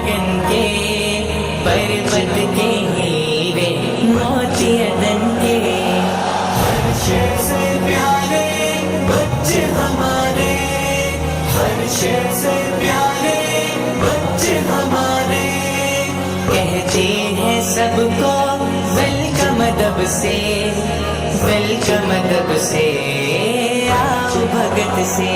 गगन के पर्वत के हीरे मोती अदन के। हर शेर से प्यारे बच्चे हमारे, हर शेर से प्यारे बच्चे हमारे। कहते हैं सबको वेलकम अदब से, वेलकम अदब से, आओ भगत से।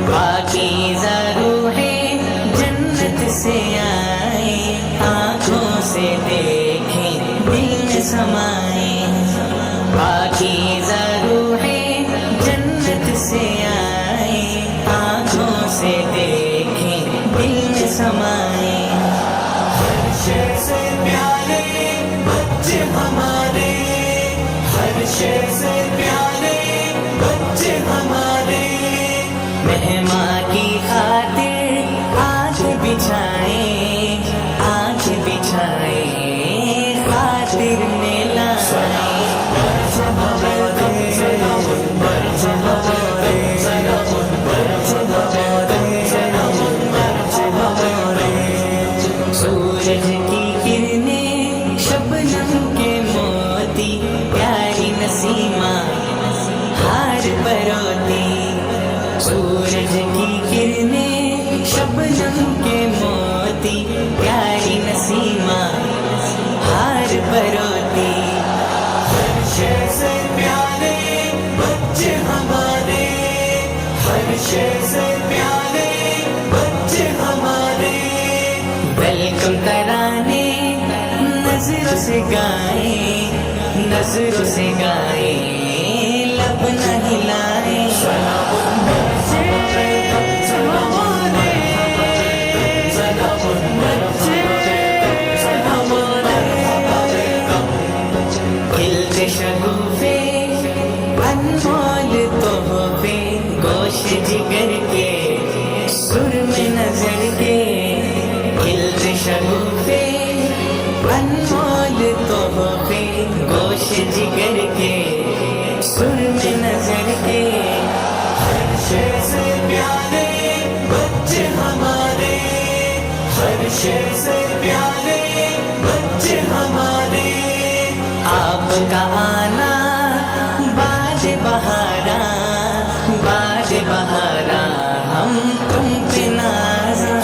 पाकीज़ा रूहें जन्नत से आए, आँखों से देखें दिल में समाए। पाकीज़ा रूहें जन्नत से आए, आँखों से देखें दिल में समाए। हर शेर से प्यारे बच्चे हमारे, हर शेर से प्यारे बच्चे हमारे। मेहमां की खातिर आँख बिछाए, आँख बिछाए खातिर मिला। सूरज की किरणें शबनम के मोती, प्यारी नसीमा हार परोती। सूरज की किरणें शबनम के मोती, प्यारी नसीमा हार परोती। हर शेर से प्यारे बच्चे हमारे, हर शेर से प्यारे बच्चे हमारे। वेलकम तराने नजरों से गाए, नजरों से गाए लब न हिलाए। खिलते शगुफे अनमोल तोहफे, गोश्त जिगर के सुर में नजर के। खिलते शगुफे अनमोल तोहफे, गोश्त जिगर के सुर में नजर के। हर शेर से प्यारे बच्चे हमारे, हर शेर से प्यारे बच्चे हमारे। आपका आना बाद बहारा, बाद बहारा हम तुम पे नाज़ा।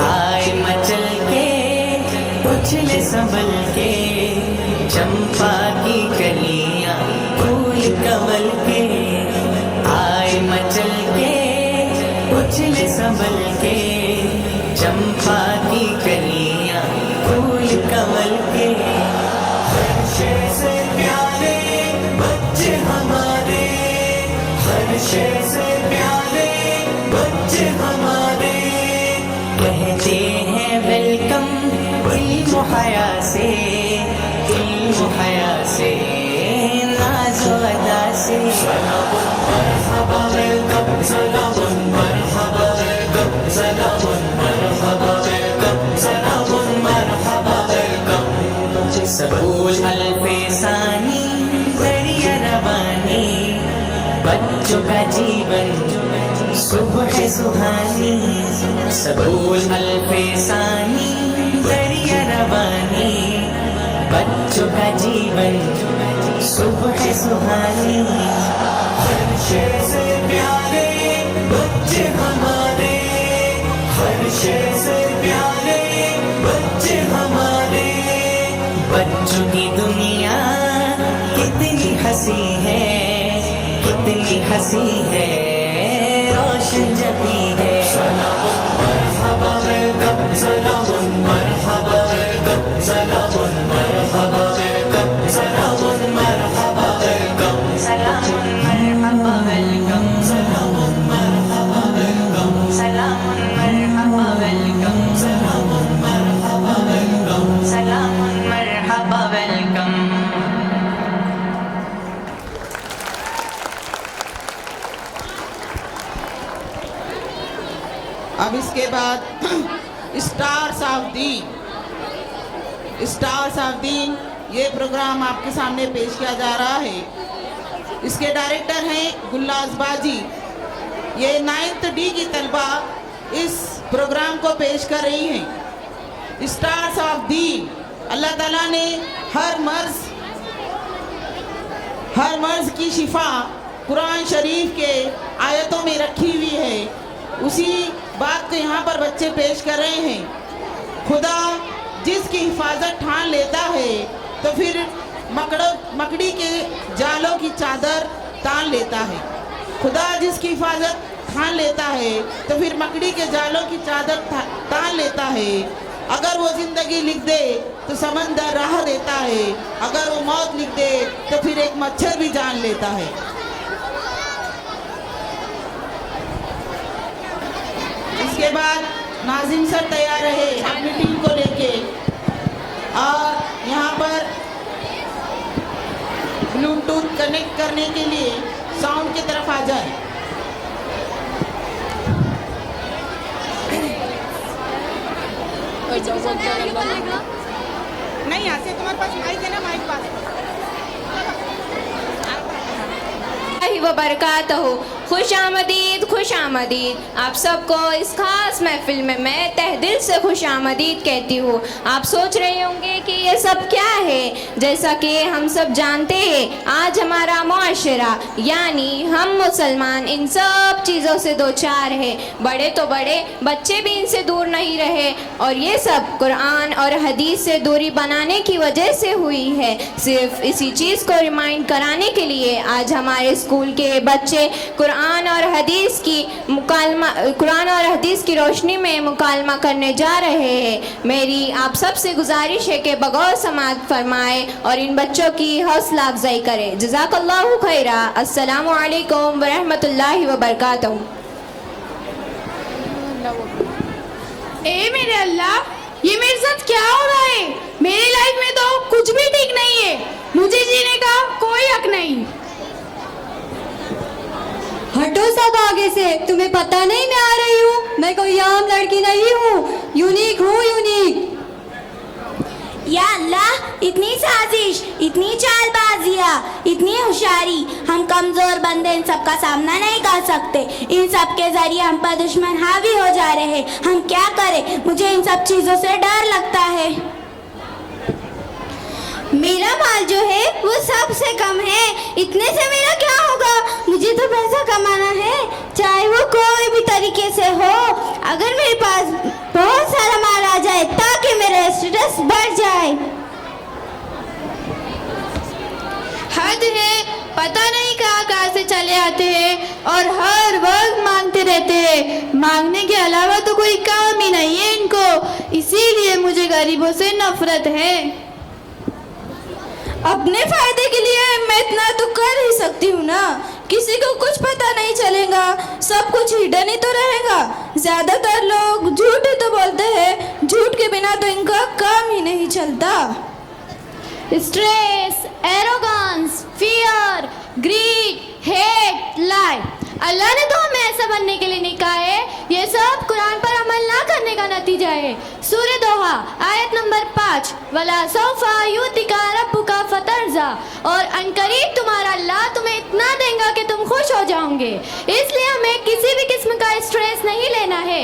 आए मचल के उछले संभल के, चंपा की कलियां फूल कमल के। आए मचल के उछले संभल के, चंपा की कलियां फूल कमल के। हर शेर से प्यारे बच्चे हमारे, हर शेर से प्यारे बच्चे हमारे। कहते हैं वेलकम इल्म हया से, इल्म हया से, नाज़ो अदा से। मरहबा वेलकम, सलामुन मरहबा वेलकम, सलामुन मरहबा वेलकम, सलामुन मरहबा वेलकम। सबूल अल्फे सानी दरिया रवानी, बच्चों का जीवन सुबह सुहानी। सबूल अल्फे सानी दरिया रवानी, बच्चों का जीवन सुबह सुहानी। हर शेर से प्यारे बच्चे हमारे, हर शेर से प्यारे बच्चे हमारे। बच्चों की दुनिया कितनी हंसी है, कितनी हंसी है, रोशन जबी है। सलामुन मरहबा वेलकम, सलामुन मरहबा वेलकम, सलामुन मरहबा वेलकम, सलामुन मरहबा वेलकम, सलामुन मरहबा वेलकम, सलामुन मरहबा वेलकम, सलामुन मरहबा वेलकम, सलामुन मरहबा वेलकम, सलामुन मरहबा वेलकम। अब इसके बाद stars of Deen. Stars of दीन ये प्रोग्राम आपके सामने पेश किया जा रहा है। इसके डायरेक्टर हैं गुल्लाज बाजी। ये 9th D की तलबा इस प्रोग्राम को पेश कर रही हैं। स्टार्स ऑफ दीन, अल्लाह ताला ने हर मर्ज की शिफा कुरान शरीफ के आयतों में रखी हुई है। उसी बात को यहाँ पर बच्चे पेश कर रहे हैं। खुदा जिसकी हिफाजत ठान लेता है तो फिर मकड़ी के जालों की चादर तान लेता है। खुदा जिसकी हिफाजत ठान लेता है तो फिर मकड़ी के जालों की चादर तान लेता है। अगर वो जिंदगी लिख दे तो समंदर राह देता है, अगर वो मौत लिख दे तो फिर एक मच्छर भी जान लेता है। इसके बाद नाजिम सर तैयार रहे अपनी टीम को लेके, और यहाँ पर ब्लूटूथ कनेक्ट करने के लिए साउंड की तरफ आ जाए। नहीं, यहाँ से तुम्हारे पास माइक है ना, माइक पास वबरकातहू। खुश आमदीद, खुश आमदीद आप सबको इस खास महफिल में मैं तहे दिल से खुश आमदीद कहती हूँ। आप सोच रहे होंगे कि ये सब क्या है। जैसा कि हम सब जानते हैं, आज हमारा मुआशरा यानी हम मुसलमान इन सब चीज़ों से दो चार है। बड़े तो बड़े, बच्चे भी इनसे दूर नहीं रहे, और ये सब कुरान और हदीस से दूरी बनाने की वजह से हुई है। सिर्फ इसी चीज़ को रिमाइंड कराने के लिए आज हमारे स्कूल के बच्चे कुरान और हदीस की रोशनी में मुकालमा करने जा रहे हैं। मेरी आप सब से गुजारिश है कि बगौर समाअत फरमाए और इन बच्चों की हौसला अफजाई करें। जज़ाकल्लाहु खैरा। अस्सलामु अलैकुम व रहमतुल्लाहि व बरकातहू। ए मेरे अल्लाह, ये मेरे साथ क्या हो रहा है? मेरी लाइफ में तो कुछ भी ठीक नहीं है। मुझे जीने का कोई हक नहीं। हटो सब आगे से। तुम्हें पता नहीं मैं आ रही हूँ? मैं कोई आम लड़की नहीं हूँ, यूनिक हूँ, यूनिक। या अल्लाह, इतनी साजिश, इतनी चालबाजियाँ, इतनी होशियारी, हम कमजोर बंदे इन सब का सामना नहीं कर सकते। इन सब के जरिए हम पर दुश्मन हावी हो जा रहे हैं। हम क्या करें? मुझे इन सब चीजों से डर लगता है। मेरा माल जो है वो सबसे कम है। इतने से मेरा क्या होगा? मुझे तो पैसा कमाना है, चाहे वो कोई भी तरीके से हो। अगर मेरे पास बहुत सारा माल आ जाए ताकि मेरा स्टेटस बढ़ जाए। हद है, पता नहीं कहाँ से चले आते हैं और हर वक्त मांगते रहते हैं। मांगने के अलावा तो कोई काम ही नहीं है इनको, इसीलिए मुझे गरीबों से नफरत है। अपने फायदे के लिए मैं इतना तो कर ही सकती हूँ ना। किसी को कुछ पता नहीं चलेगा, सब कुछ हिडन ही तो रहेगा। ज्यादातर लोग झूठ ही तो बोलते हैं, झूठ के बिना तो इनका काम ही नहीं चलता। Stress, arrogance, fear, greed, hate, lie, Allah ने तो हमें ऐसा बनने के लिए नहीं कहा है। ये सब कुरान पर अमल ना करने का नतीजा है। सूरह दोहा आयत नंबर 5, वला सौफा युतिका रब्बुका फतरजा, और अनकरीब तुम्हारा अल्लाह तुम्हें इतना देगा कि तुम खुश हो जाओगे। इसलिए हमें किसी भी किस्म का स्ट्रेस नहीं लेना है।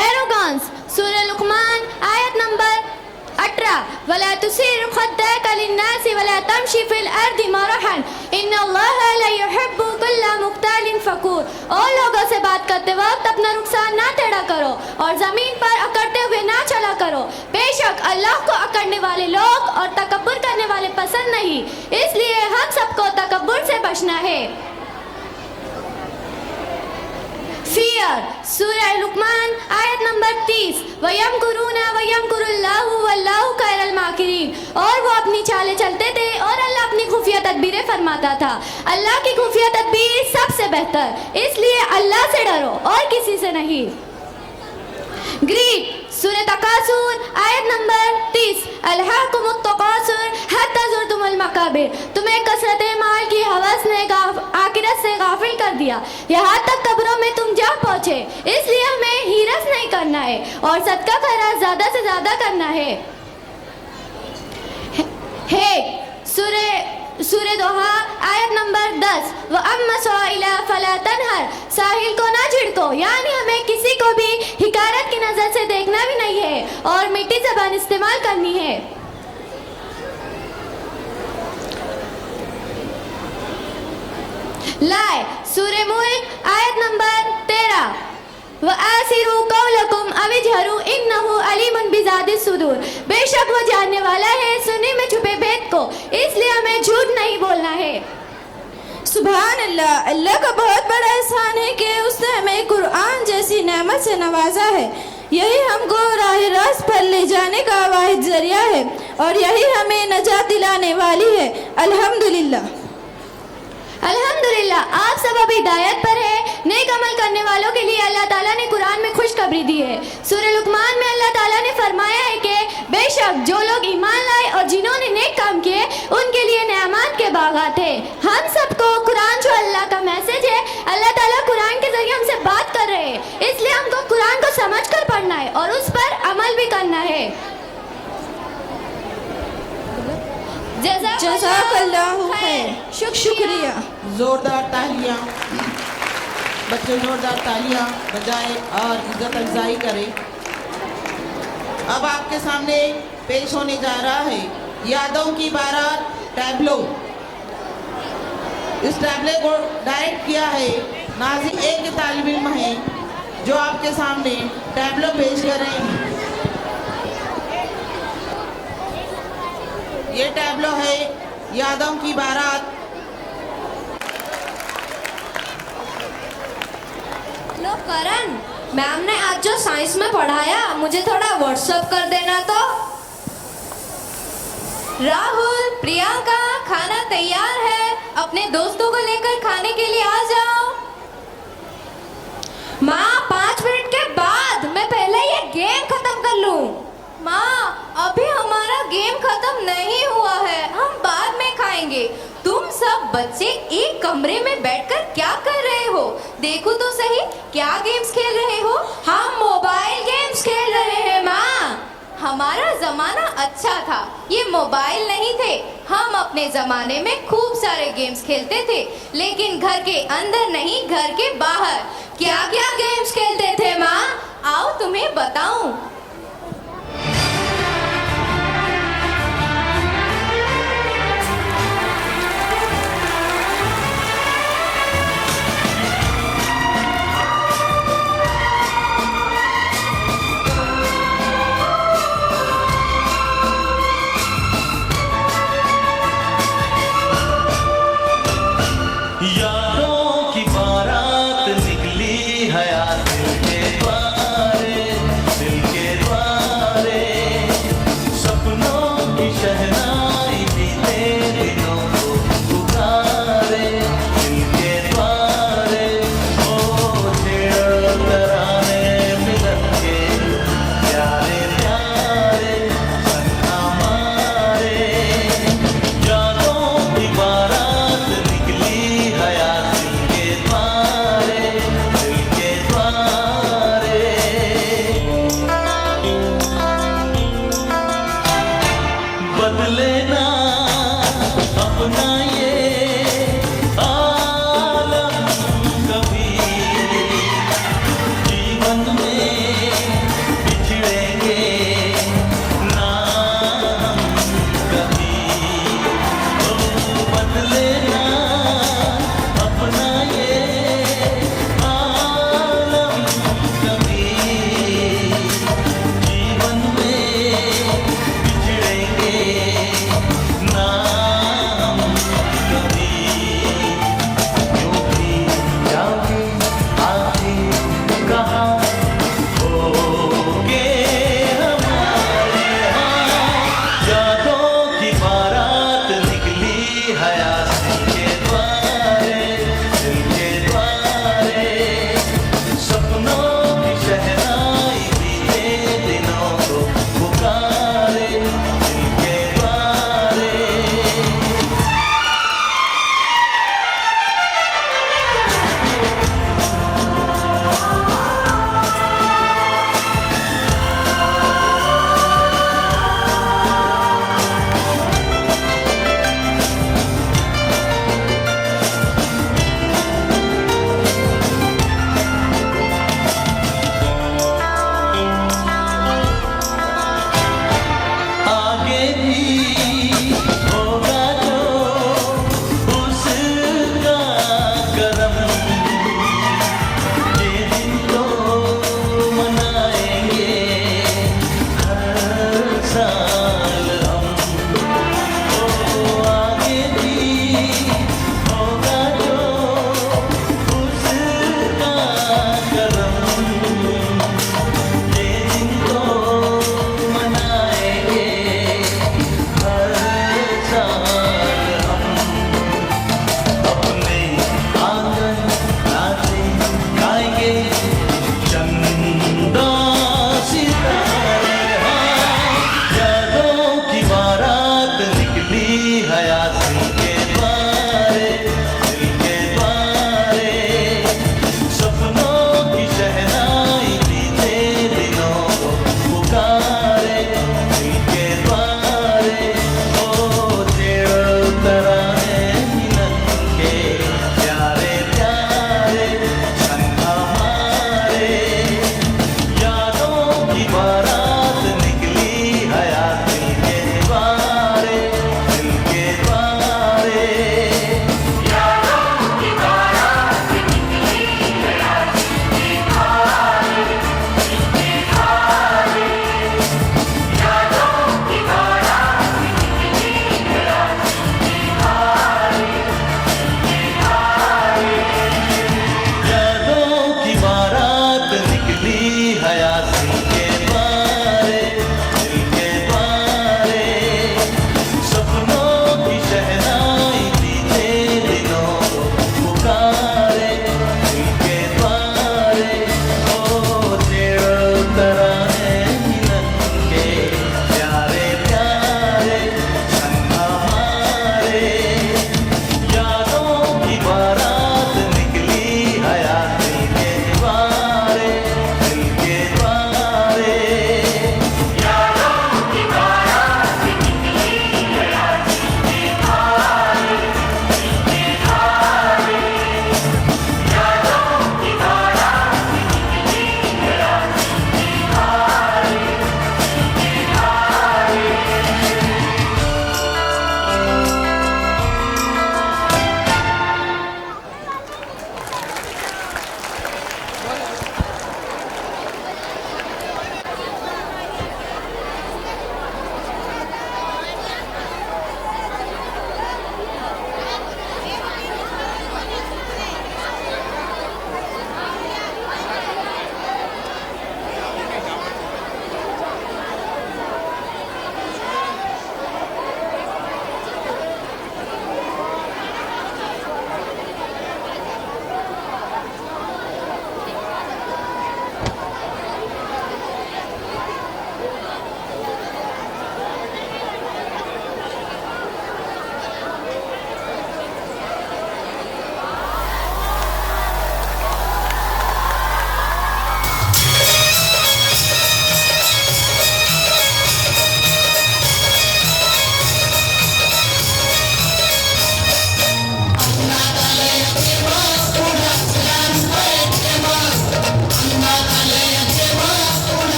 एरोगेंस, सूरह लुकमान आयत नंबर 18, वला तुसीर खद्दाका लिन्नासी वला तमशी फिल अर्दि मरहन इन्नल्लाह ला युहिब्बु कुल्ला मुख्तालिन फकूर। और लोगों से बात करते वक्त अपना रुखसार ना टेढ़ा करो और जमीन पर अकड़ते हुए ना चला करो। बेशक अल्लाह को अकड़ने वाले लोग और तकब्बुर करने वाले पसंद नहीं, इसलिए हम सबको तकब्बुर से बचना है। फियर, सूरह लुकमान आयत नंबर 30, वयमकुरूना वयमकुरुल्लाहु वल्लाहु खैरुल माकिरीन, और वो अपनी चालें चलते थे और अल्लाह अपनी खुफिया तदबीरें फरमाता था। अल्लाह की खुफिया तदबीर सबसे बेहतर, इसलिए अल्लाह से डरो और किसी से नहीं। ग्रीड, सूरह तकासुर आयत नंबर 30, अलहाकुमुत तकासुर हत्ता ज़ुरतुमुल मकाबिर, तुम्हें कसरत माल की हवस ने आखिरत से गाफिल कर दिया। यहाँ तक कब्रों में तुम जा पहुँचे, इसलिए हमें हीरस नहीं करना है और सदका खैरात ज़्यादा से ज़्यादा करना है। सूरे दोहा आयत नंबर 10, व अम्मा साइला फला तनहर, साहिल को ना झिड़को, यानी हमें किसी को भी हिकारत की नज़र से देखना भी नहीं है और मीठी ज़बान इस्तेमाल करनी है। लाए सूरे मुल्क आयत नंबर 13, व आसिरू कौलकुम अविजहरू इन्नहु अलीमुन बिज़ातिस सुदूर, बेशक वो जानने वाला है सुनी में छुपे भेद को, इसलिए हमें झूठ नहीं बोलना है। सुभान अल्लाह, अल्लाह का बहुत बड़ा एहसान है कि उसने हमें कुरान जैसी नेमत से नवाजा है। यही हमको राह रास्त पर ले जाने का वाहिद जरिया है और यही हमें नजात दिलाने वाली है। अल्हम्दुलिल्लाह। अल्हम्दुलिल्लाह, आप सब अब हिदायत पर है। नेक अमल करने वालों के लिए अल्लाह ताला ने कुरान में खुशखबरी दी है। सूरह लुकमान में अल्लाह ताला ने फरमाया है कि बेशक जो लोग ईमान लाए और जिन्होंने नेक काम किए उनके लिए नेमत के बागात है। हम सबको कुरान जो अल्लाह का मैसेज है, अल्लाह ताला कुरान के जरिए हमसे बात कर रहे हैं, इसलिए हमको कुरान को समझ कर पढ़ना है और उस पर अमल भी करना है। जज़ाकल्लाहु खैर। शुक्रिया। जोरदार तालियां, बच्चे जोरदार तालियां बजाएं और इज्जत अफजाई करें। अब आपके सामने पेश होने जा रहा है यादों की बारात टैबलो। इस टैबले को डायरेक्ट किया है नाज़िम एक के तालिब इल्म हैं जो आपके सामने टैबलो पेश कर रहे हैं। ये टैबलो है यादों की बारात। लो करण, मैम ने आज जो साइंस में पढ़ाया मुझे थोड़ा व्हाट्सएप कर देना तो। राहुल, प्रियंका, खाना तैयार है, अपने दोस्तों को लेकर खाने के लिए आ जाओ। माँ, 5 मिनट के बाद, मैं पहले ये गेम खत्म कर लूं। माँ, अभी हमारा गेम खत्म नहीं हुआ है, हम बाद में खाएंगे। तुम सब बच्चे एक कमरे में बैठकर क्या कर रहे हो? देखो तो सही, क्या गेम्स खेल रहे हो? हम मोबाइल गेम्स खेल रहे हैं माँ। हमारा जमाना अच्छा था, ये मोबाइल नहीं थे। हम अपने जमाने में खूब सारे गेम्स खेलते थे, लेकिन घर के अंदर नहीं, घर के बाहर। क्या क्या गेम्स खेलते थे माँ? आओ तुम्हें बताऊं। यादों की बारात निकली हयात दिल के बारे, दिल के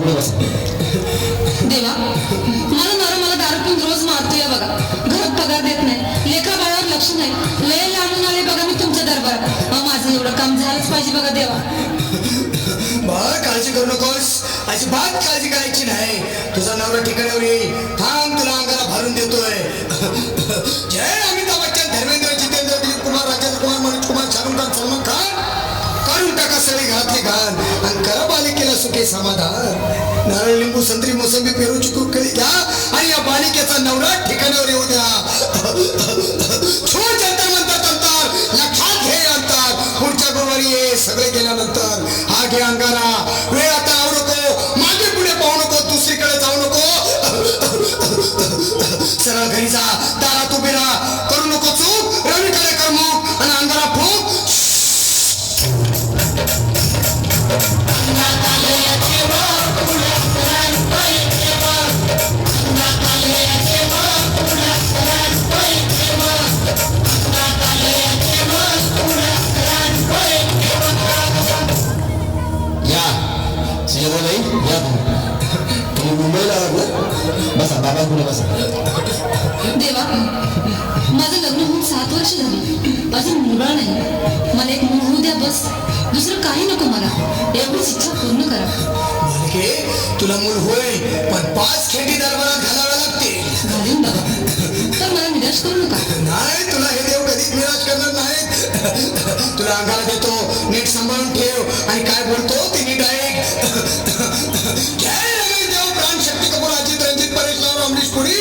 पुढे बसा. देवा, मला नवरा मला दारू पिऊन रोज मारतोय बघा. घरात पगार देत नाही, लेखा बाळावर लक्ष नाही. लय लांबून आले बघा मी तुमच्या दरबारात. माझं एवढं काम झालंच पाहिजे बघा देवा. बाळ काळजी करू नकोस, अजिबात काळजी करायची नाही. तुझा नवरा ठिकाणावर येईल. थांब, तुला अंगाला भरून देतोय. जय अमिताभ बच्चन, धर्मेंद्र, जितेंद्र, दिलीप कुमार, राजेंद्र कुमार, मनोज कुमार, शाहरुख खान, सलमान खान, करून टाका सगळी घरातली घाण आणि करा बालिकेला सुखे समाधान. नारळ, लिंबू, संत्री, मोसंबी, पेरू, चिकू, केळी घ्या आणि या बालिकेचा नवरा ठिकाणावर येऊ द्या. छोट जंतर मंतर अंतर लक्षात घे अंतर. पुढच्या गुरुवारी ये सगळे गेल्यानंतर. हा घे अंगारा. वेळ आता लावू नको, मागे पुढे पाहू नको, दुसरीकडे जाऊ नको. सरळ घरी जा, दारात उभी राहा, करू नको चूक. रवीकडे कर मुख आणि अंगारा फूक. या तुम्ही मुंबईला आलात ना? बसा, बाबा पुढे बसा. देवा, माझं लग्न होऊन 7 वर्ष झाली, अजून मुलगा नाही. मला एक मूल होऊ द्या बस, दुसरं काही नको मला. एवढीच इच्छा पूर्ण करा. मालिके, तुला मूल होईल, पण 5 खेटी दरबारात घालाव्या लागतील. घालून बाबा, तर मला निराश करू नका. नाही, तुला हे देव कधीच निराश करणार नाहीत. तुला अंगाला देतो, नीट सांभाळून ठेव आणि काय बोलतो ते नीट ऐक. जय रमेश देव, प्राण, शक्ती कपूर, अजित, रंजित, परेश राव, अमरीश पुरी,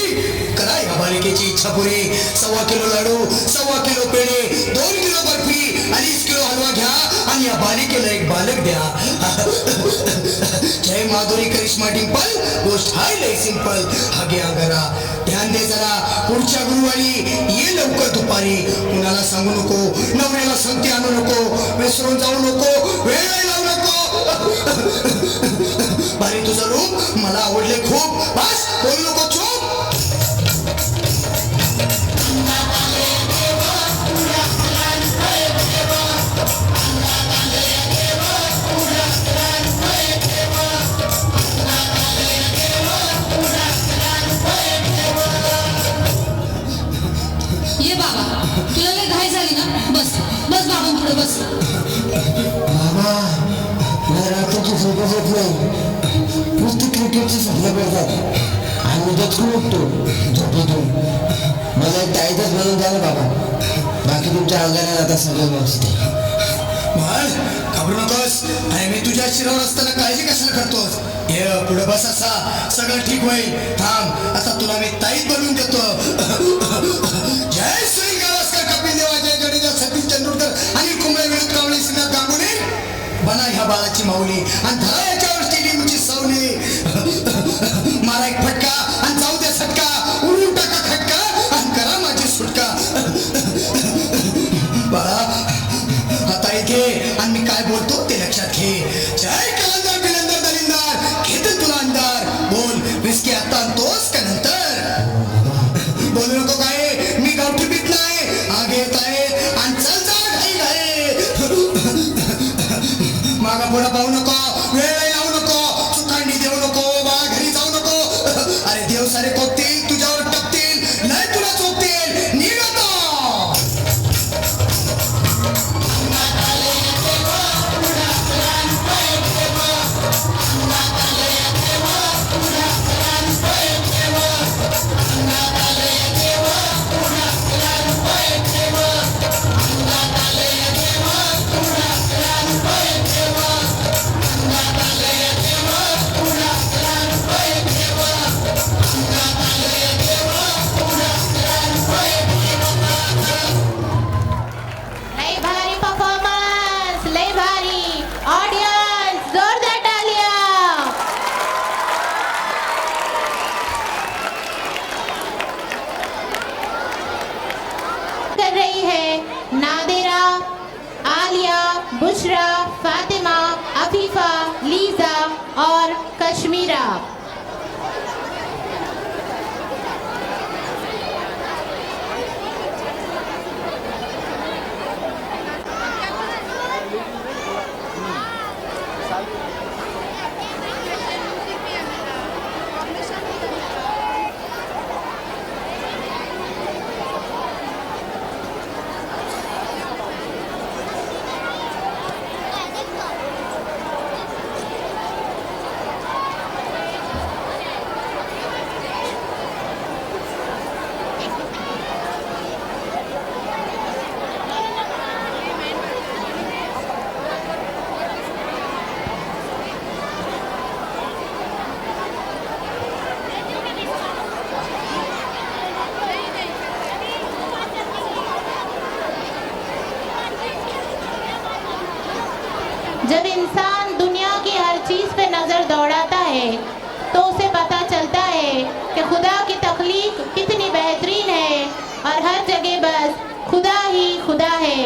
करा या बालिकेची इच्छा पुरी. 1.25 किलो लाडू, 1.25 किलो पेढे, 2 किलो बर्फी, 2.5 किलो हलवा घ्या आणि या बालिकेला एक बालक द्या. जय माधुरी, करिश्मा, डिंपल, गोष्ट हाय लय सिंपल. हा घे अंगारा. ध्यान दे जरा, पुढच्या गुरुवारी ये लवकर दुपारी. कुणाला सांगू नको, नवऱ्याला संगती आणू नको, विसरून जाऊ नको, वेळ लावू नको. भारी तुझं रूप मला आवडले खूप. बस, बोलू नको, चूप. ये बाबा, तुला लय घाई झाली ना? बस बस बाबा पुढे बस. बाबा, मला रात्रीची झोपच येत नाही. नुसती क्रिकेटची सल्ला पडतात आणि उद्याच खूप उठतो झोपेतून. मला एक टाईटच बनवून द्या ना बाबा. बाकी तुमच्या अंगाने आता सगळं व्यवस्थित आहे. घाबरू नकोस, आणि मी तुझ्या शिरावर असताना काळजी कशाला करतोस? ये पुढे बस, असा सगळं ठीक होईल. थांब, आता तुला मी ताईत बनवून देतो. जय सुनील गावस्कर, कपिल देव, जय जडेजा, सचिन तेंडुलकर, अनिल कुंबळे, विनोद कांबळे, श्रीनाथ गांगुली, बना ह्या बाळाची माऊली आणि धरा याच्यावर स्टेडियमची सावली. मारा एक फटका आणि जाऊ दे सटका, उडून टाका खटका आणि करा माझी सुटका. बाळा, आता घे आणि मी काय बोलतो ते लक्षात घे. जय कलंदर, बिलंदर, दलिंदर, घेते तुला अंधार. बोल, विस्की आता आणतोस का नंतर? बोलू नको काय, मी गावठी पीत नाही. आगे येत आहे आणि चल जा घाई घाई. मागा पुढे पाहू नको, वेळ लावू नको, चुकांडी देऊ नको, बाळा घरी जाऊ नको. अरे देव सारे कोपतील, तुझ्यावर टपतील, नाही तुला चोपतील. निघतो. लय भारी परफॉर्मन्स, लय भारी. ऑडियन्स, जोरदार तालियां. कर रही है नादिरा, आलिया, बुशरा, फातिमा, अफीफा, लीजा और कश्मीरा. चीज़ पे नज़र दौड़ाता है तो उसे पता चलता है कि खुदा की तख्लीक कितनी बेहतरीन है और हर जगह बस खुदा ही खुदा है।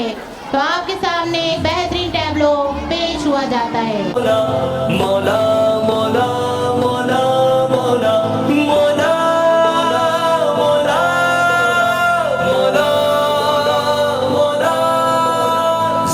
तो आपके सामने एक बेहतरीन टैब्लो पेश हुआ जाता है। मौला मौला मौला मौला मौला मौला मौला मौला मौला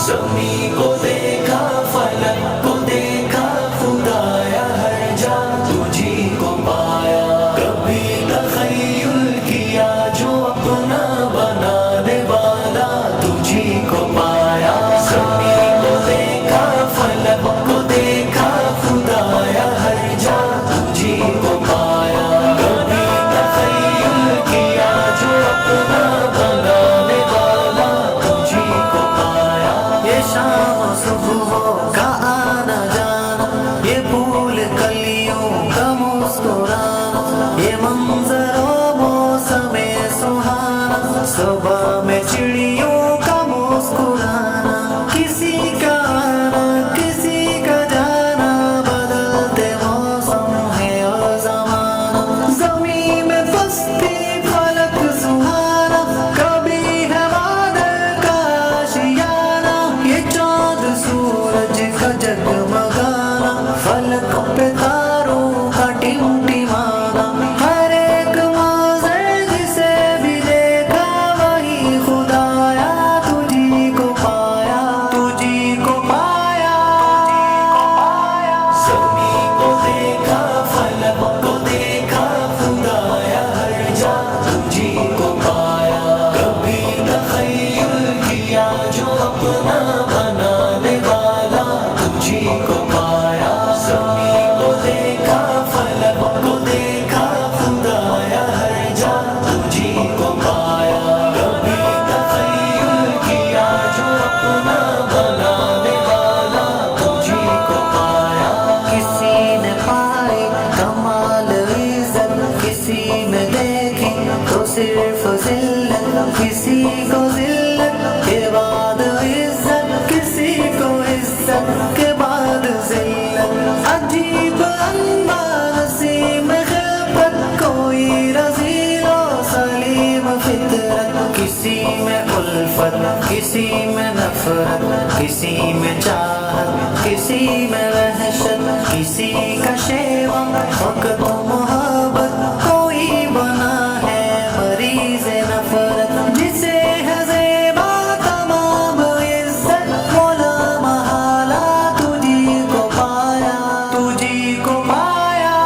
ज़मीं को देखा फलक को देखा खुदाया हर जा तुझी को पाया कभी तख़य्युल किया जो अपना बनाने वाला तुझी को पाया ज़मीं को देखा फलक को देखा खुदाया हर जा तुझी को पाया कभी तख़य्युल किया जो अपना बनाने वाला तुझी को पाया ये शाम सुबह का आना जाना ये फूल कलियों का मुस्कुराना ये मंजरों मौसमे सुहाना सुबह में चिड़ियों का मुस्कुराना किसी का आना किसी का जाना बदलते मौसम है और ज़माना ज़मीं में बसती फलक सुहाना कभी है बादल का आशियाना ये चाँद सूरज का जगमगाना फलक पे तारों का टिमटिमाना हर एक मंज़र जिसे भी देखा वही खुदाया तुझी को पाया तुझी को पाया ज़मीं को देखा फलक को देखा खुदाया हर जा तुझी को पाया कभी तख़य्युल किया जो अपना बनाने वाला तुझी को पाया ज़मीं को देखा फलक को देखा खुदाया हर जा तुझी को पाया कभी तख़य्युल किया जो अपना बनाने वाला तुझी को पाया किसी ने पाई कमाल इज़्ज़त किसी में देखी तो सिर्फ ज़िल्लत किसी को ज़िल्लत के बाद इज़्ज़त किसी को इज़्ज़त के बाद ज़िल्लत अजीब अंदाज़ी में ख़िलक़त कोई रज़ीलो सलीम फितरत किसी में उल्फत किसी में नफ़रत किसी में चाहत किसी में वहशत किसी का शेवा वक़्त मोहब्बत कोई बना है मरीज़ नफ़रत जिसे है ज़ेबा तमाम इज़्ज़त मौला महाला तुझी को पाया तुझी को पाया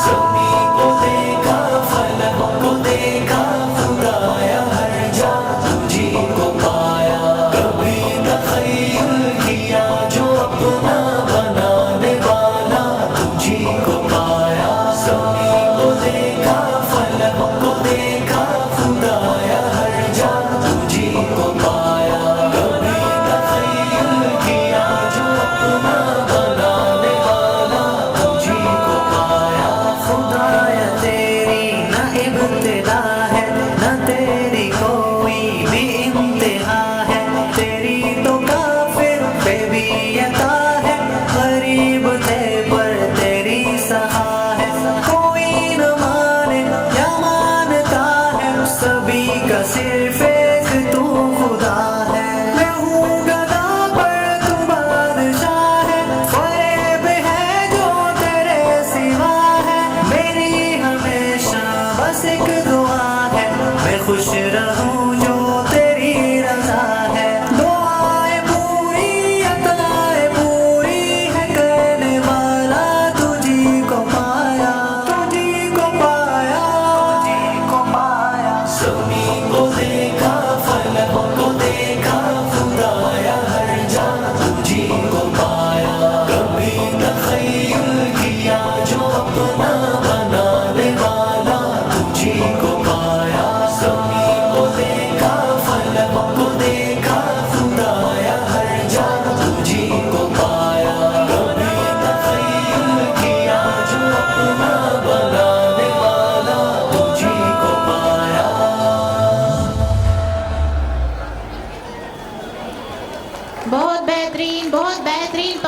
ज़मीं को देखा फलक को देखा खुदाया हर जा तुझी को पाया कभी तख़य्युल किया जो अपना बनाने वाला तुझी को पाया ज़मीं को देखा फलक को देखा खुदाया हर जा तुझी को पाया कभी तख़य्युल किया जो अपना बनाने वाला तुझी को पाया खुदाया तेरी न इब्तिदा है न तेरी कोई भी इंतहा है तेरी तो काफिर पे भी अता है गरीब थे पर तेरी सहा है कोई न माने या मानता है सभी का सिर्फ एक तू खुदा है मैं हूँ गदा पर तू बादशाह है फरेब है जो तेरे सिवा है मेरी हमेशा बस एक दुआ है मैं खुश रहूं जो तेरी रज़ा है दुआएं पूरी अताएं पूरी है करने वाला तुझी को पाया तुझी को पाया तुझी को पाया ज़मीं को देखा फलक को देखा खुदाया हर जा तुझी को पाया कभी तख़य्युल किया जो अपना बनाने वाला तुझी को पाया ज़मीं को देखा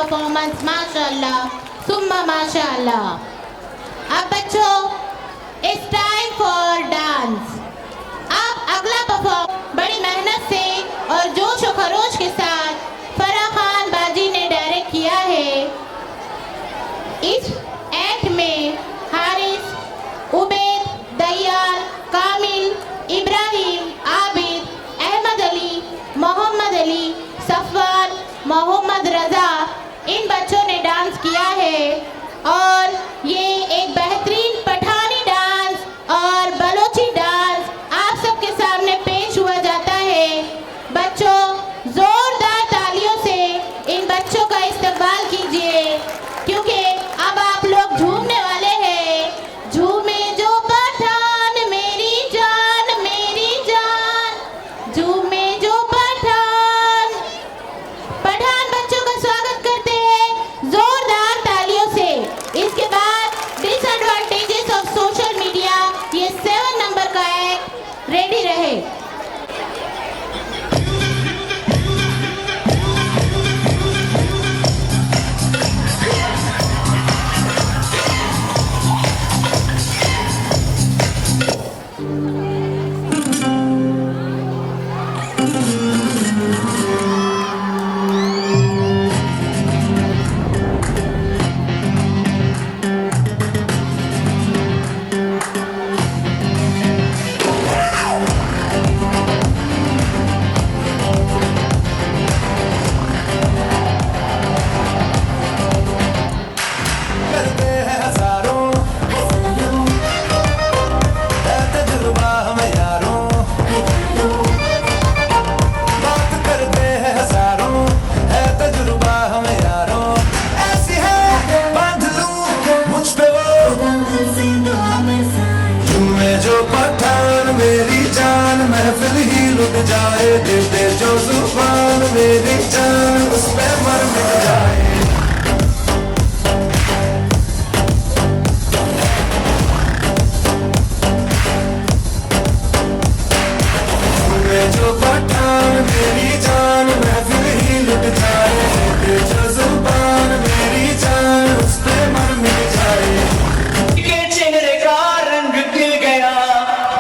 परफॉर्मेंस माशाल्लाह सुम्मा माशाल्लाह। अब बच्चों इट्स टाइम फॉर डांस। अब अगला परफॉर्म बड़ी मेहनत से और जोश और खरोश के साथ फराह खान बाजी ने डायरेक्ट किया है। इस एक्ट में हारिस, उबैद, दयाल, कामिल, इब्राहिम, आबिद, अहमद अली, मोहम्मद अली, सफवान, मोहम्मद रजा इन बच्चों ने डांस किया है और ये एक बेहतरीन पठानी डांस और बलोची डांस आप सबके सामने पेश हुआ जाता है। बच्चों जोरदार तालियों से इन बच्चों का इस्तकबाल कीजिए क्योंकि अब आप लोग झूमने वाले हैं। झूमे जो पठान मेरी जान, झूमे जो पठान। पठान बच्चों का स्वागत करते हैं जोरदार तालियों से। इसके बाद डिसएडवांटेजेस ऑफ सोशल मीडिया, ये 7 नंबर का एक्ट रेडी रहे।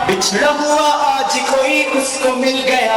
बिछड़ा हुआ आज कोई उसको मिल गया।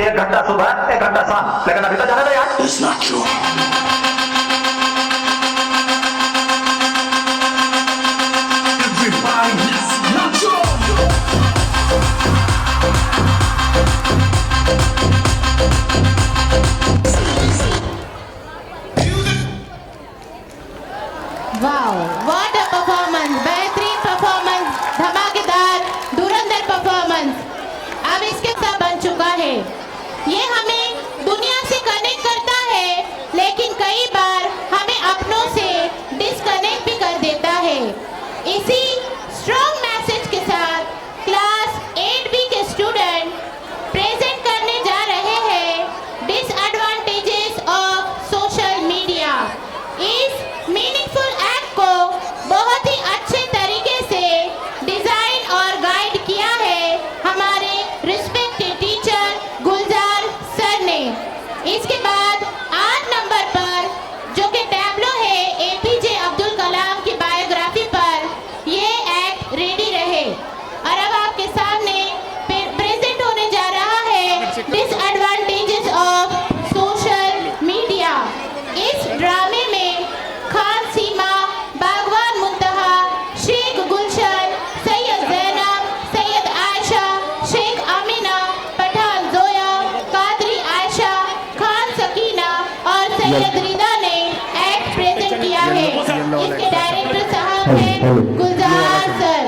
1 घंटा सुबह 1 घंटा शाम, लेकिन अभी तो जाने दो यार। It's not true. Everybody, it's not true. Wow, what a performance, बेहतरीन परफॉर्मेंस, धमाकेदार धुरंधर परफॉर्मेंस। अब इसके साथ बन चुका है। ये हमें दुनिया से कनेक्ट करता है, लेकिन कई बार हमें अपनों से डिस्कनेक्ट भी कर देता है। इसी स्ट्रॉन्ग मैसेज के साथ क्लास 8B के स्टूडेंट प्रेजेंट करने जा रहे हैं डिसएडवांटेजेस ऑफ सोशल मीडिया। इस मीनिंगफुल एक्ट को बहुत ही अच्छे तरीके से डिजाइन और गाइड किया है हमारे रिस्पेक्टेड टीचर गुलजार सर ने। इसके बाद 8 नंबर पर जो कि टैब्लो है APJ अब्दुल कलाम की बायोग्राफी पर, ये एक्ट रेडी रहे। और अब आपके सामने प्रेजेंट होने जा रहा है डिसएडवांटेजेस ऑफ सोशल मीडिया। इस ड्रामे में खान सीमा, बागवान मुंतहा, शेख गुलशन, सैयद जैनब, सैयद आयशा, शेख अमीना, पठान जोया, कादरी आयशा, खान सकीना और सैयद रिदा ने एक्ट प्रेजेंट किया है। इसके डायरेक्टर साहब हैं Gulzar sir.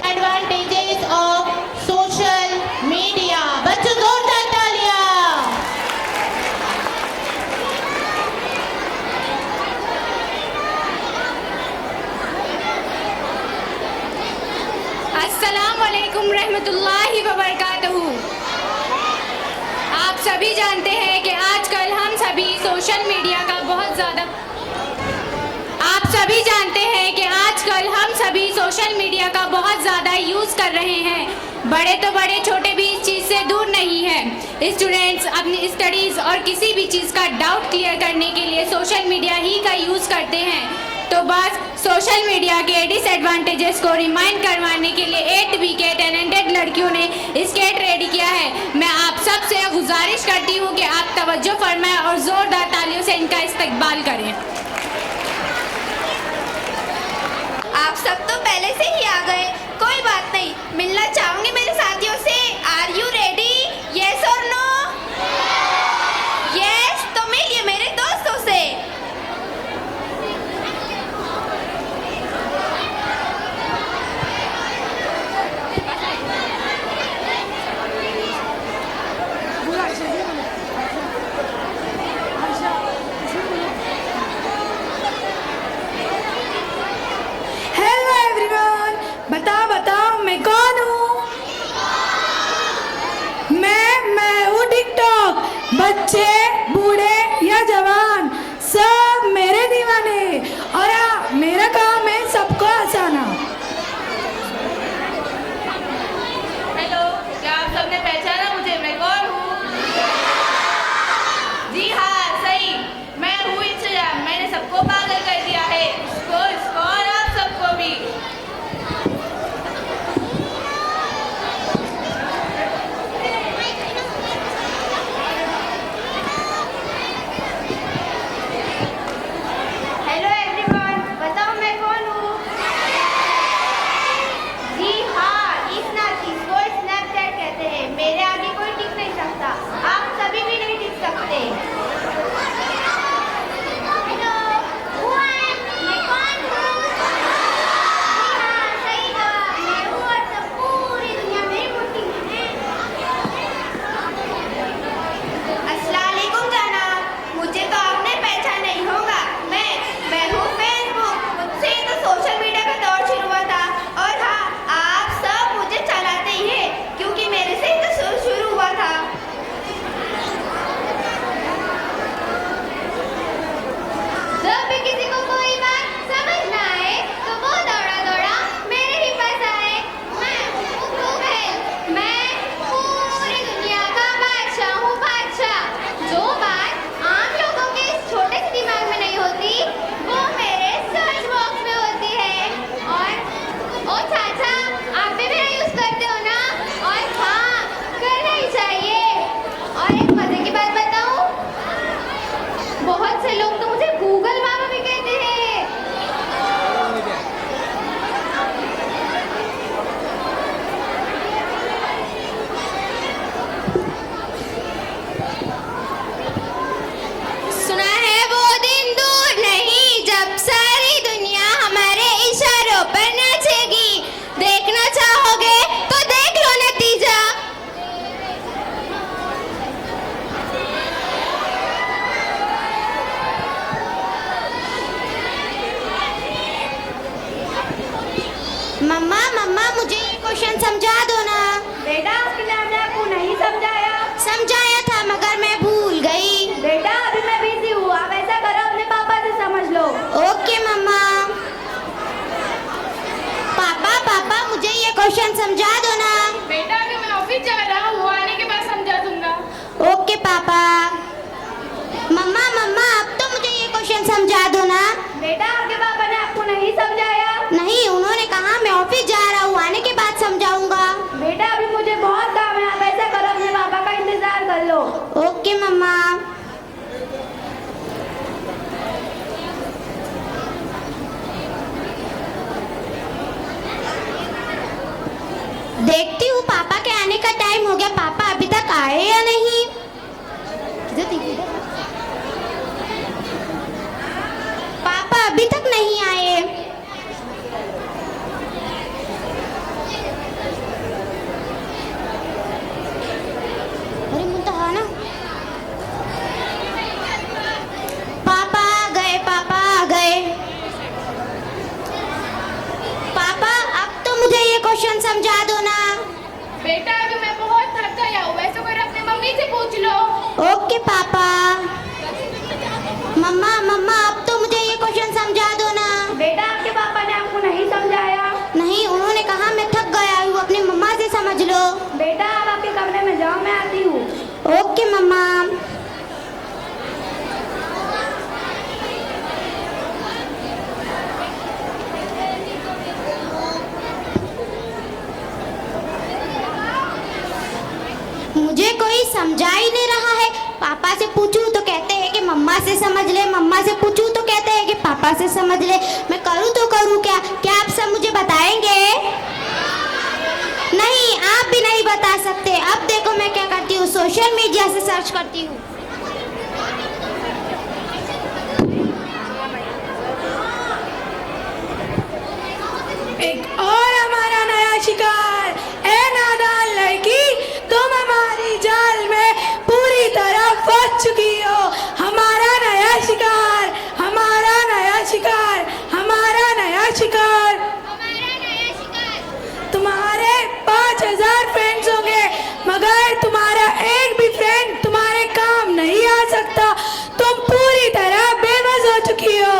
Advantages of social media. बच्चों जोरदार तालियां। अस्सलाम वालेकुम रहमतुल्लाहि व बरकातहू। आप सभी जानते हैं कि आजकल हम सभी सोशल मीडिया का बहुत ज़्यादा यूज़ कर रहे हैं। बड़े तो बड़े, छोटे भी इस चीज़ से दूर नहीं हैं। स्टूडेंट्स अपनी स्टडीज़ और किसी भी चीज़ का डाउट क्लियर करने के लिए सोशल मीडिया ही का यूज़ करते हैं। तो बस सोशल मीडिया के डिसएडवांटेजेस को रिमाइंड करवाने के लिए 8B के टैलेंटेड लड़कियों ने स्केट रेडी किया है। मैं आप सब से गुजारिश करती हूँ कि आप तवज्जो फरमाएं और ज़ोरदार तालियों से इनका इस्तकबाल करें। आप सब तो पहले से ही आ गए, कोई बात नहीं। मिलना चाहूंगी मेरे साथियों से। Are you ready? यस और नो? यस, तो मिलिए मेरे दोस्तों से। हेलो एवरीवन, बताओ मैं कौन हूँ? मैं हूँ टिकटॉक। बच्चे, बूढ़े या जवान, सब मेरे दीवाने। और मेरा काम है सबको हंसाना। हेलो, क्या आप सबने पहचाना मुझे? मैं कौन हूँ? जी हाँ, सही, मैं हूँ इंस्टाग्राम। मैंने सबको पागल कर दिया है, इसको और आप सबको भी। मम्मा मम्मा मुझे ये क्वेश्चन समझा दो ना। बेटा आपके मैम ने आपको नहीं समझाया? समझाया था मगर मैं भूल गई। बेटा अभी मैं बिजी हूँ, आप ऐसा करो अपने पापा से समझ लो। ओके मम्मा। पापा पापा मुझे ये क्वेश्चन समझा दो ना। बेटा अभी मैं ऑफिस जा रहा हूँ, आने के बाद समझा दूंगा। ओके पापा। मम्मा मम्मा अब तो मुझे ये क्वेश्चन समझा दो ना। बेटा आपके पापा ने आपको नहीं समझाया? नहीं, उन्होंने कहा मैं ऑफिस जा रहा हूँ, आने के बाद समझाऊंगा। बेटा अभी मुझे बहुत काम है, आप ऐसा करो अपने पापा का इंतजार कर लो। ओके मम्मा। देखती हूँ पापा के आने का टाइम हो गया, पापा अभी तक आए या नहीं। पापा अभी तक नहीं आए। अरे मुंतहा ना। पापा आ गए, पापा आ गए। पापा अब तो मुझे ये क्वेश्चन समझा दो ना। बेटा अभी मैं बहुत थक गया हूँ, वैसे कोई अपने मम्मी से पूछ लो। ओके पापा। मम्मा मम्मा अब तो मुझे ये क्वेश्चन समझा दो ना। बेटा आपके पापा ने आपको नहीं समझाया? नहीं, उन्होंने कहा मैं थक गया हूँ, अपनी मम्मा से समझ लो। बेटा आप आपके कमरे में जाओ, मैं आती हूँ। ओके मम्मा। मुझे कोई समझा ही नहीं रहा है। पापा से पूछूं तो कहते हैं कि मम्मा से समझ ले, मम्मा से पूछूं तो कहते हैं कि पापा से समझ ले। मैं करूं तो करूं क्या? क्या आप सब मुझे बताएंगे? नहीं, आप भी नहीं बता सकते। अब देखो मैं क्या करती हूँ, सोशल मीडिया से सर्च करती हूँ। एक और हमारा नया शिकार। ए नादान लड़की, तुम हमारी जाल में पूरी तरह फंस चुकी हो। हमारा नया शिकार, हमारा नया शिकार, हमारा नया शिकार। तुम्हारे 5000 फ्रेंड्स होंगे, मगर तुम्हारा एक भी फ्रेंड तुम्हारे काम नहीं आ सकता। तुम पूरी तरह बेबस हो चुकी हो।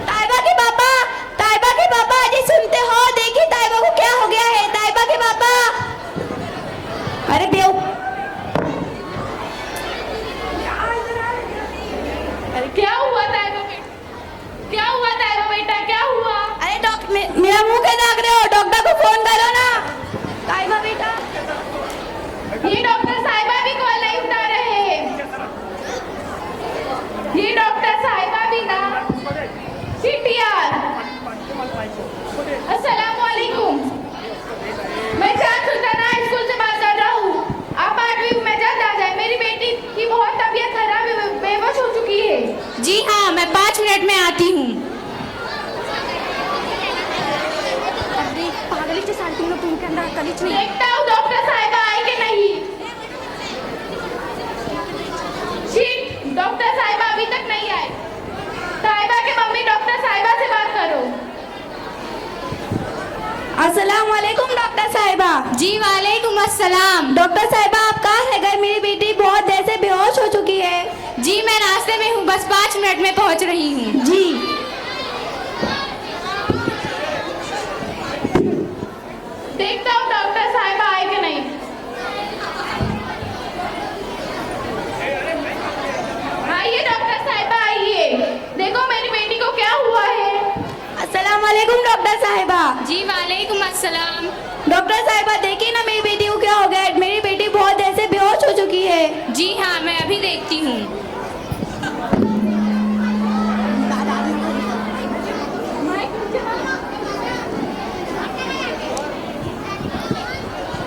ताइबा के पापा अजी सुनते हो? देखिए ताइबा को क्या हो गया है। ताइबा के पापा। अरे बेव। अरे क्या हुआ ताइबा बेटा? क्या हुआ ताइबा बेटा, क्या हुआ? अरे डॉक्टर, मेरा मुंह क्यों दाग रहे हो? डॉक्टर को फोन करो ना। ताइबा बेटा। ये डॉक्टर साहिबा भी कॉल नहीं उठा रहे हैं। ये डॉक्टर साहिबा भी ना। सीटीआर। अस्सलाम वालेकुम। मैं चांद सुल्ताना स्कूल से बात कर रहा हूँ। आप 8वीं में जल्द आ जाए, मेरी बेटी की बहुत तबीयत खराब है, बेहोश हो चुकी है। जी हाँ, मैं 5 मिनट में आती हूँ। देखता हूँ डॉक्टर साहिबा आए कि नहीं। शीट, डॉक्टर साहिबा अभी तक नहीं आए। साहिबा के मम्मी डॉक्टर साहिबा से बात करो। अस्सलाम वालेकुम डॉक्टर साहिबा। जी वालेकुम अस्सलाम। डॉक्टर साहिबा आप कहाँ रह गए? मेरी बेटी बहुत देर से बेहोश हो चुकी है। जी मैं रास्ते में हूँ, बस 5 मिनट में पहुँच रही हूँ। जी देखता हूँ डॉक्टर साहिबा आए कि नहीं। आइए डॉक्टर साहिबा आइए, देखो मेरी बेटी को क्या हुआ है। अस्सलाम वालेकुम डॉक्टर साहिबा। जी वालेकुम अस्सलाम। डॉक्टर साहिबा देखिए ना मेरी बेटी को क्या हो गया है। मेरी बेटी बहुत देर से बेहोश हो चुकी है। जी हाँ, मैं अभी देखती हूँ।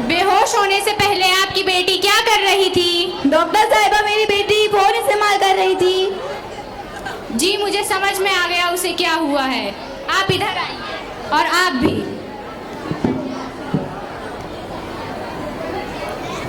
बेहोश होने से पहले आपकी बेटी क्या कर रही थी? डॉक्टर साहिबा मेरी बेटी फोन इस्तेमाल कर रही थी। जी मुझे समझ में आ गया उसे क्या हुआ है। आप इधर आइए और आप भी।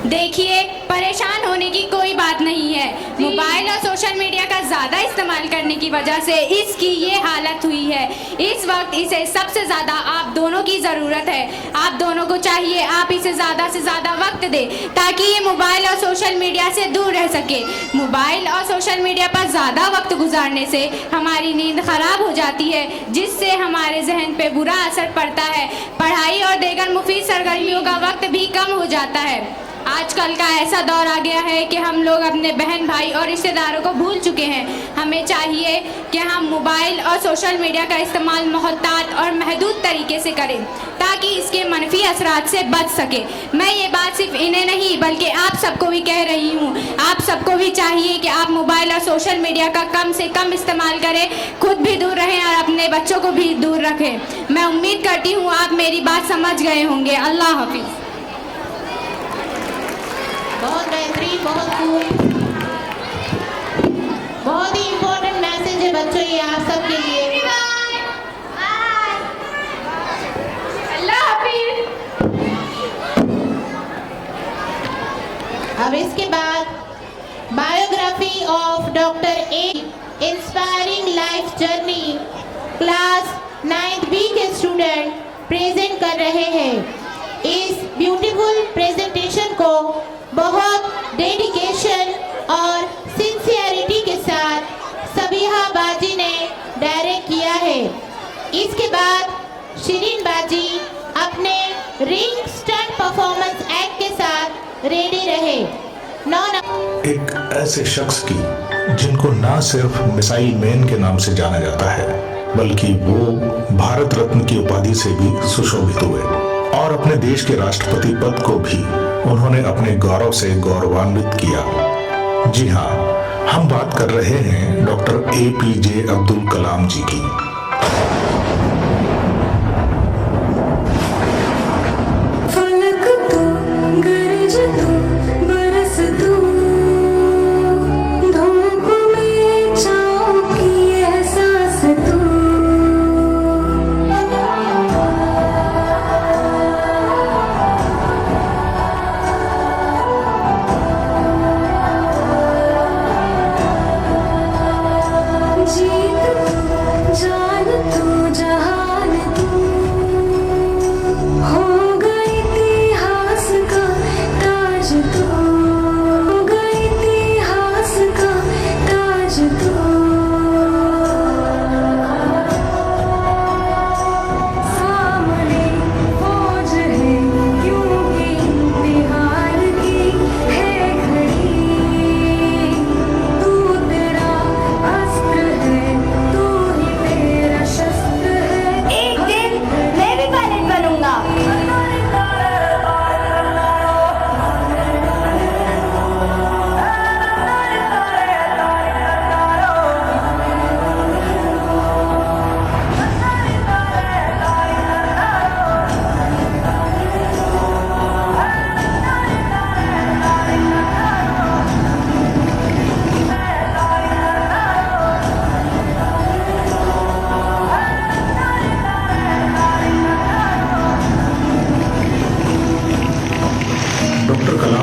देखिए, परेशान होने की कोई बात नहीं है। मोबाइल और सोशल मीडिया का ज़्यादा इस्तेमाल करने की वजह से इसकी ये हालत हुई है। इस वक्त इसे सबसे ज़्यादा आप दोनों की ज़रूरत है। आप दोनों को चाहिए आप इसे ज़्यादा से ज़्यादा वक्त दें ताकि ये मोबाइल और सोशल मीडिया से दूर रह सके। मोबाइल और सोशल मीडिया पर ज़्यादा वक्त गुजारने से हमारी नींद ख़राब हो जाती है, जिससे हमारे जहन पे बुरा असर पड़ता है। पढ़ाई और दीगर मुफीद सरगर्मियों का वक्त भी कम हो जाता है। आजकल का ऐसा दौर आ गया है कि हम लोग अपने बहन भाई और रिश्तेदारों को भूल चुके हैं। हमें चाहिए कि हम मोबाइल और सोशल मीडिया का इस्तेमाल मोहतात और महदूद तरीके से करें ताकि इसके मनफी असरात से बच सके। मैं ये बात सिर्फ इन्हें नहीं बल्कि आप सबको भी कह रही हूँ। आप सबको भी चाहिए कि आप मोबाइल और सोशल मीडिया का कम से कम इस्तेमाल करें, खुद भी दूर रहें और अपने बच्चों को भी दूर रखें। मैं उम्मीद करती हूँ आप मेरी बात समझ गए होंगे। अल्लाह हाफिज़। बहुत बेहतरीन, बहुत खूब, बहुत ही इम्पोर्टेंट मैसेज है बच्चों ये आप सबके लिए। अल्लाह हाफिज़। अब इसके बाद biography of doctor A, inspiring life journey, class 9th B के स्टूडेंट प्रेजेंट कर रहे हैं। इस ब्यूटीफुल प्रेजेंटेशन को बहुत डेडिकेशन और सिंसियरिटी के साथ सबीहा बाजी ने डायरेक्ट किया है। इसके बाद शिरीन बाजी अपने रिंग स्टंट परफॉर्मेंस एक्ट के साथ रेडी रहे। एक ऐसे शख्स की जिनको ना सिर्फ मिसाइल मैन के नाम से जाना जाता है बल्कि वो भारत रत्न की उपाधि से भी सुशोभित हुए और अपने देश के राष्ट्रपति पद को भी उन्होंने अपने गौरव से गौरवान्वित किया। जी हाँ, हम बात कर रहे हैं डॉक्टर APJ अब्दुल कलाम जी की।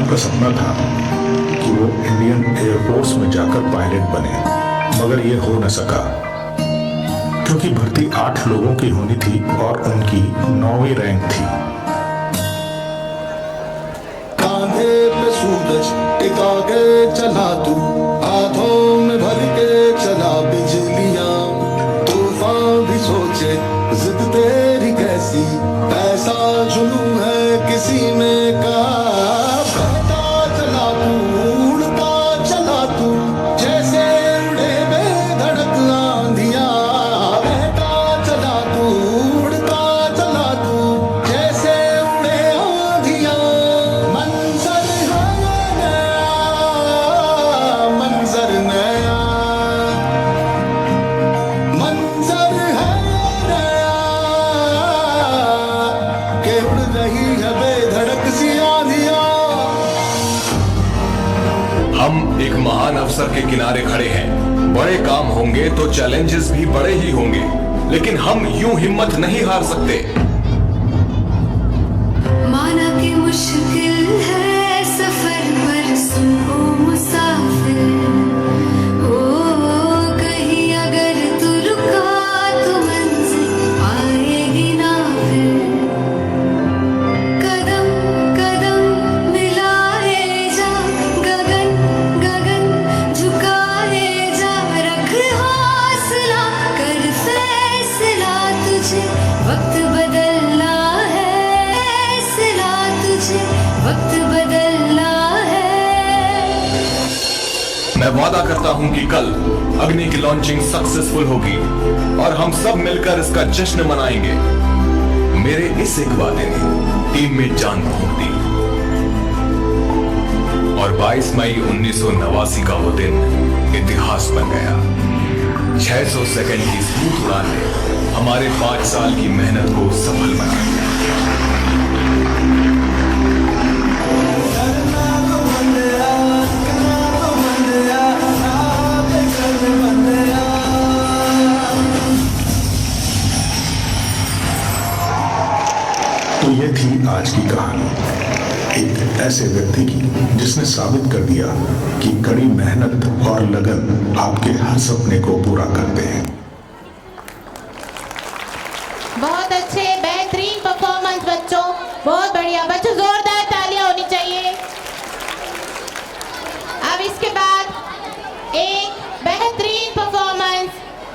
का सपना था कि वो इंडियन एयरफोर्स में जाकर पायलट बने, मगर ये हो न सका क्योंकि भर्ती 8 लोगों की होनी थी और उनकी 9वीं रैंक थी। कांधे पे सूरज टिका के चला तू, हाथों में भर के चला बिजलियां, तूफान भी सोचे जिद तेरी कैसी, ऐसा जुनून है किसी में का। महान अवसर के किनारे खड़े हैं, बड़े काम होंगे तो चैलेंजेस भी बड़े ही होंगे, लेकिन हम यूं हिम्मत नहीं हार सकते। माना कि मुश्किल है मैं वादा करता हूं कि कल अग्नि की लॉन्चिंग सक्सेसफुल होगी और हम सब मिलकर इसका जश्न मनाएंगे। मेरे इस एक वादे ने टीम में जान फूंक दी और 22 मई 1989 का वो दिन इतिहास बन गया। 600 सेकंड की स्मूथ उड़ान ने हमारे 5 साल की मेहनत को सफल बना दिया। तो ये थी आज की कहानी, एक ऐसे व्यक्ति की जिसने साबित कर दिया कि कड़ी मेहनत और लगन आपके हर सपने को पूरा करते हैं। बहुत अच्छे, बेहतरीन परफॉर्मेंस बच्चों, बहुत बढ़िया बच्चों, जोरदार तालियां होनी चाहिए। अब इसके बाद एक बेहतरीन परफॉर्मेंस,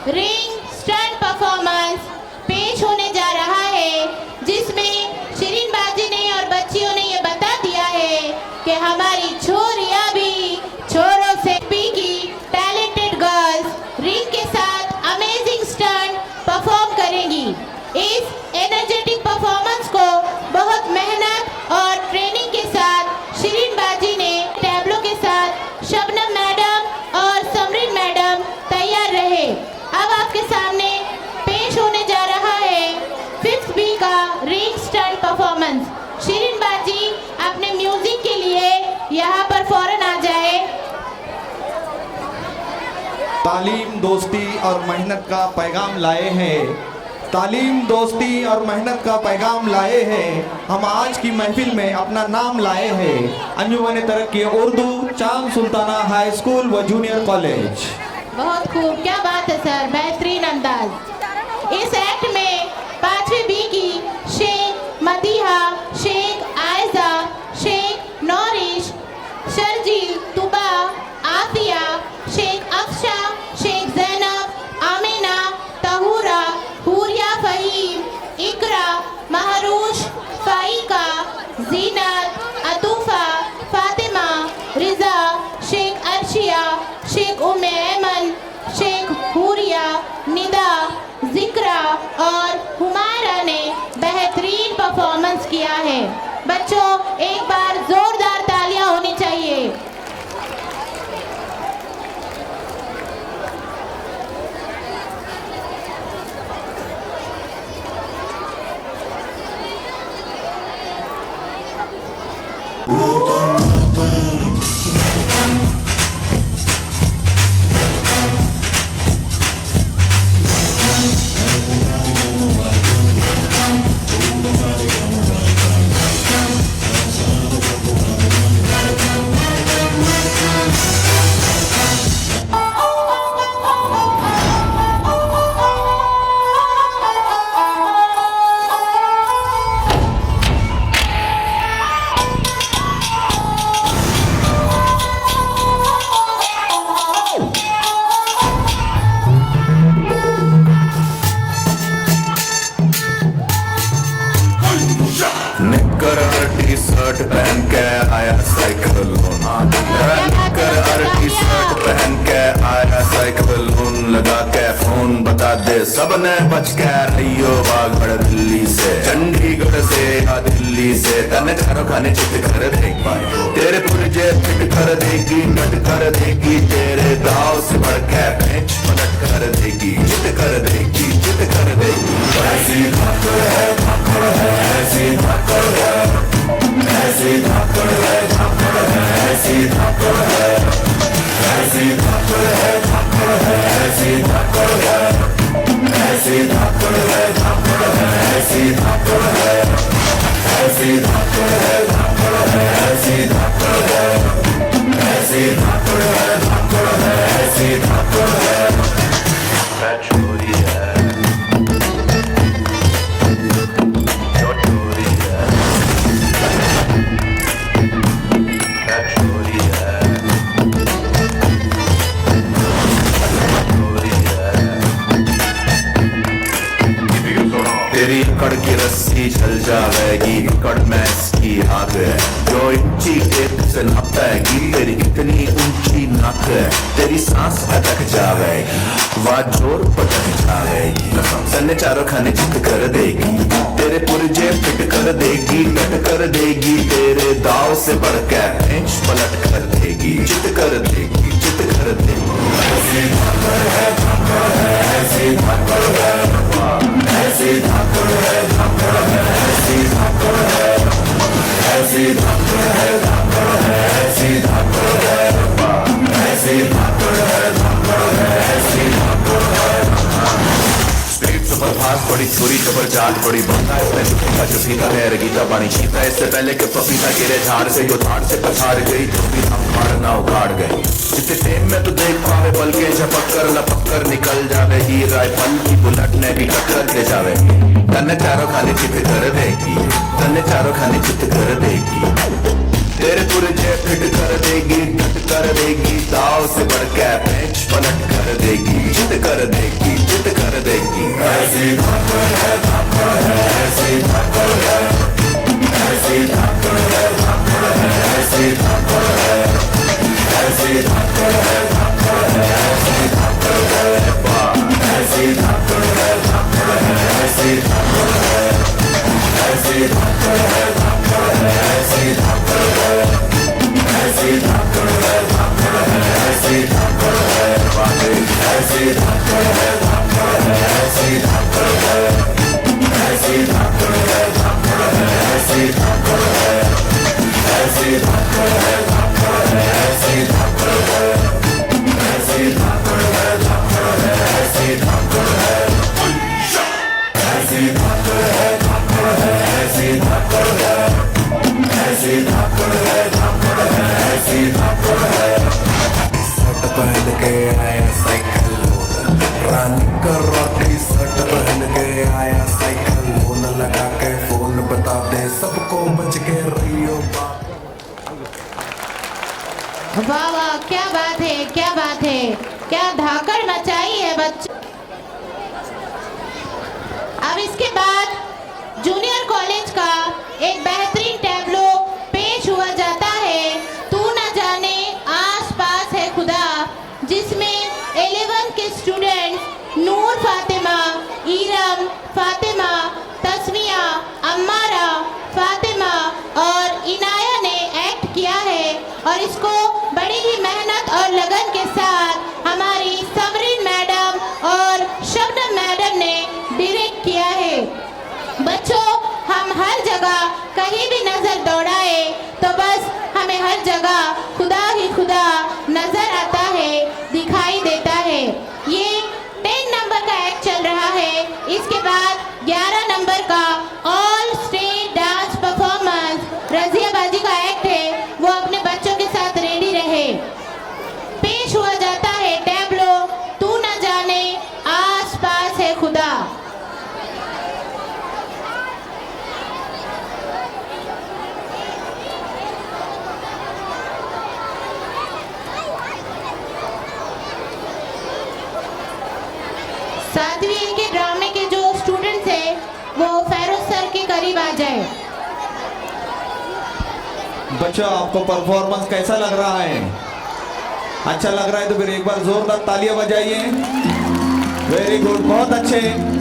रिंग स्टंट परफॉर्मेंस पेश होने जा रहा है, जिसमें शिरीन बाजी ने और बच्चियों ने ये बता दिया है कि हमारी छोरियां भी छोरों से पीकी टैलेंटेड गर्ल्स रिंग के साथ अमेजिंग स्टंट परफॉर्म करेंगी। इस एनर्जेटिक परफॉर्मेंस को बहुत मेहनत और ट्रेनिंग के साथ शिरीन बाजी ने टैबलो के साथ शबनम मैडम और समरीन मैडम तैयार रहे। अब आपके सामने पेश होने जा रहा है 5th बी का रिंग स्टंट परफॉर्मेंस। शिरीन बाजी अपने म्यूजिक के लिए यहाँ पर फौरन आ जाए। तालीम, दोस्ती और मेहनत का पैगाम लाए हैं। तालीम, दोस्ती और मेहनत का पैगाम लाए हैं। हम आज की महफिल में अपना नाम लाए हैं। अंजुमन तरक्की उर्दू, चांद सुल्ताना हाई स्कूल व जूनियर कॉलेज। बहुत खूब, क्या बात है सर, बेहतरीन अंदाज। इस एक्ट में 5वीं बी की शेख मदीहा, शेख आयजा, शेख नौरिश, शर्जील, तुबा, आसिया, शेख अफशा, शेख जैनब, आमिना, तहूरा, हुरिया फहीम, इकरा, महरूश, फाइका, जीनत, अतूफा, फातिमा, रिजा, शेख अर्शिया, शेख उम्मे ऐमन, शेख हुरिया, निदा, जिक्रा और हुमायरा ने बेहतरीन परफॉर्मेंस किया है। बच्चों, एक बार जोरदार तालियां होनी चाहिए। शर्ट पहन के आया साइकिल टी-शर्ट पहन के आया साइकिल लगा के फोन बता दे सबने बच के रहियो बागड़ दिल्ली से, चंडीगढ़ से या दिल्ली से, तने चारों खाने चिट कर देगी, तेरे पुरजे फिट कर देगी, नट कर देगी, तेरे दाव से बढ़ के बेंच पलट कर देगी, चिट कर देगी, चिट कर देगी। ऐसी धाकड़ है, ऐसी धाकड़ है, ऐसी धाकड़ है, ऐसी धाकड़ है, ऐसी धाकड़ है, ऐसी धाकड़ है, ऐसी धाकड़ है, ऐसी धाकड़ है, ऐसी धाकड़ है, ऐसी धाकड़ है, ऐसी धाकड़ है, ऐसी धाकड़ है, मैं चोरी है, जो चोरी है। जो इंची टेप से नापेगी तेरी कितनी ऊंची नाक है, तेरी सांस अटक जाएगी, वह जोर पटक जाएगी, तन्ने चारों खाने चित कर देगी, तेरे पुरजे फिट कर देगी, कट कर देगी, तेरे दाव से बढ़ के बेंच पलट कर देगी, चित कर देगी, चित कर देगी। ऐसी धाकड़ है, धाकड़ है, ऐसी धाकड़ है, ऐसी धाकड़ है, धाकड़ है, ऐसी धाकड़ है, ऐसी धाकड़ है, धाकड़ है, ऐसी धाकड़ है, ऐसी धाकड़ है, धाकड़ है, ऐसी धाकड़ है। स्पीड सुपर फास्ट बड़ी छुरी जबर चाल बड़ी बनता है इसमें सुखीता जो सीता है रगीता पानी छीता, इससे पहले कि पपीता गिरे झाड़ से जो झाड़ से पछाड़ गई तो भी हम फाड़ना उखाड़ गए, जितने टेम में तो देख पावे बल के झपक कर लपक कर निकल जावे, ही राइफल की बुलेट ने भी टक्कर दे जावे, तन्ने चारों खाने चित कर देगी, तन्ने चारों खाने चित कर देगी, तेरे पुरजे फिट कर देगी, डट कर देगी, दाव से बढ़ के बेंच पलट कर देगी, चित कर देगी, चित कर देगी। ऐसी धाकड़ है, धाकड़ है, ऐसी धाकड़ है, ऐसी धाकड़ है, धाकड़ है, ऐसी धाकड़ है, ऐसी धाकड़ है, धाकड़ है, ऐसी धाकड़ है, ऐसी धाकड़ है, धाकड़ है, ऐसी धाकड़ है, ऐसी धाकड़ है, धाकड़ है, ऐसी धाकड़ है, ऐसी धाकड़ है, धाकड़ है, ऐसी धाकड़ है, ऐसी धाकड़ है, धाकड़ है, ऐसी धाकड़ है, ऐसी धाकड़ है, धाकड़ है, ऐसी धाकड़ है, ऐसी धाकड़ है, धाकड़ है, ऐसी धाकड़ है, ऐसी धाकड़ है, धाकड़ है, ऐसी धाकड़ है, ऐसी धाकड़ है, धाकड़ है, ऐसी धाकड़ है, ऐसी धाकड़ है, धाकड़ है, ऐसी धाकड़ है। शर्ट पहन के आया साइकिल रानी का रोटी, शर्ट पहन के आया साइकिल फोन लगा के फोन बता दे सबको बच के रहियो। वाह वाह, क्या बात है, क्या बात है, क्या धाकड़ मचाई है बच्चों। अब इसके बाद जूनियर कॉलेज का एक बेहतरीन टैबलो पेश हुआ जाता है, तू न जाने आस पास है खुदा, जिसमें 11 के स्टूडेंट्स नूर फातिमा, ईरम फातिमा, तस्मिया, अम्मारा फातिमा और इनाया ने एक्ट किया है, और इसको बड़ी ही मेहनत और लगन के साथ हमारी समरीन मैडम और शबनम मैडम ने डायरेक्ट किया है। बच्चों, हम हर जगह कहीं भी नजर दौड़ाए तो बस हमें हर जगह खुदा ही खुदा नजर आता है, दिखाई देता है। ये 10 नंबर का एक्ट चल रहा है, इसके बाद 11 नंबर का all state dance performance Razia बाजी का एक्ट है, वो अपने बच्चों के साथ रेडी रहे। पेश हुआ जाता है टैबलो तू न जाने आस पास है खुदा। सातवीं इनके ड्रामे के जो स्टूडेंट्स हैं वो फेरोज सर के करीब आ जाए। बच्चों, आपको परफॉर्मेंस कैसा लग रहा है? अच्छा लग रहा है तो फिर एक बार जोरदार तालियां बजाइए। वेरी गुड, बहुत अच्छे।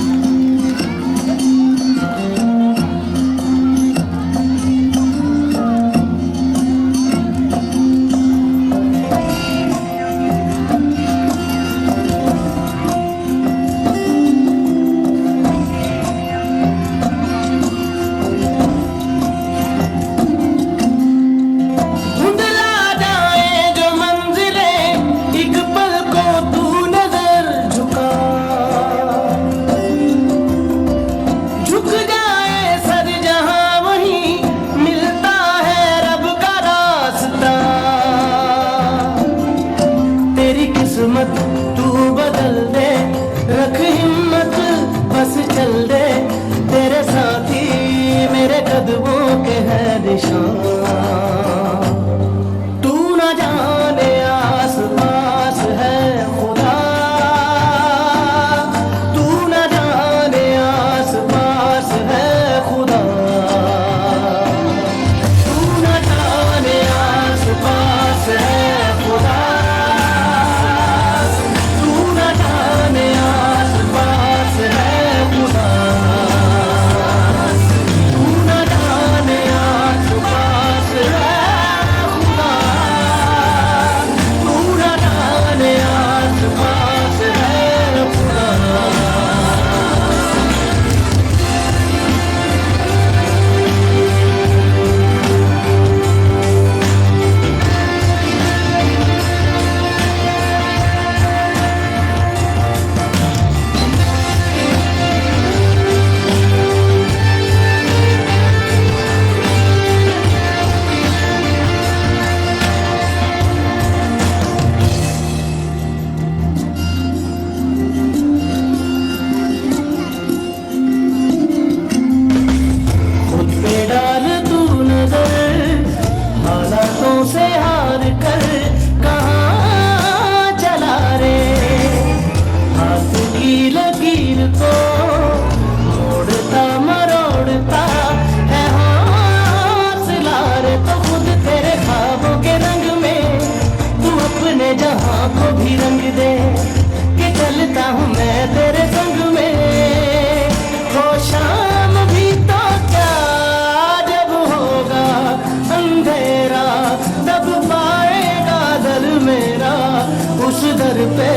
उस दर पे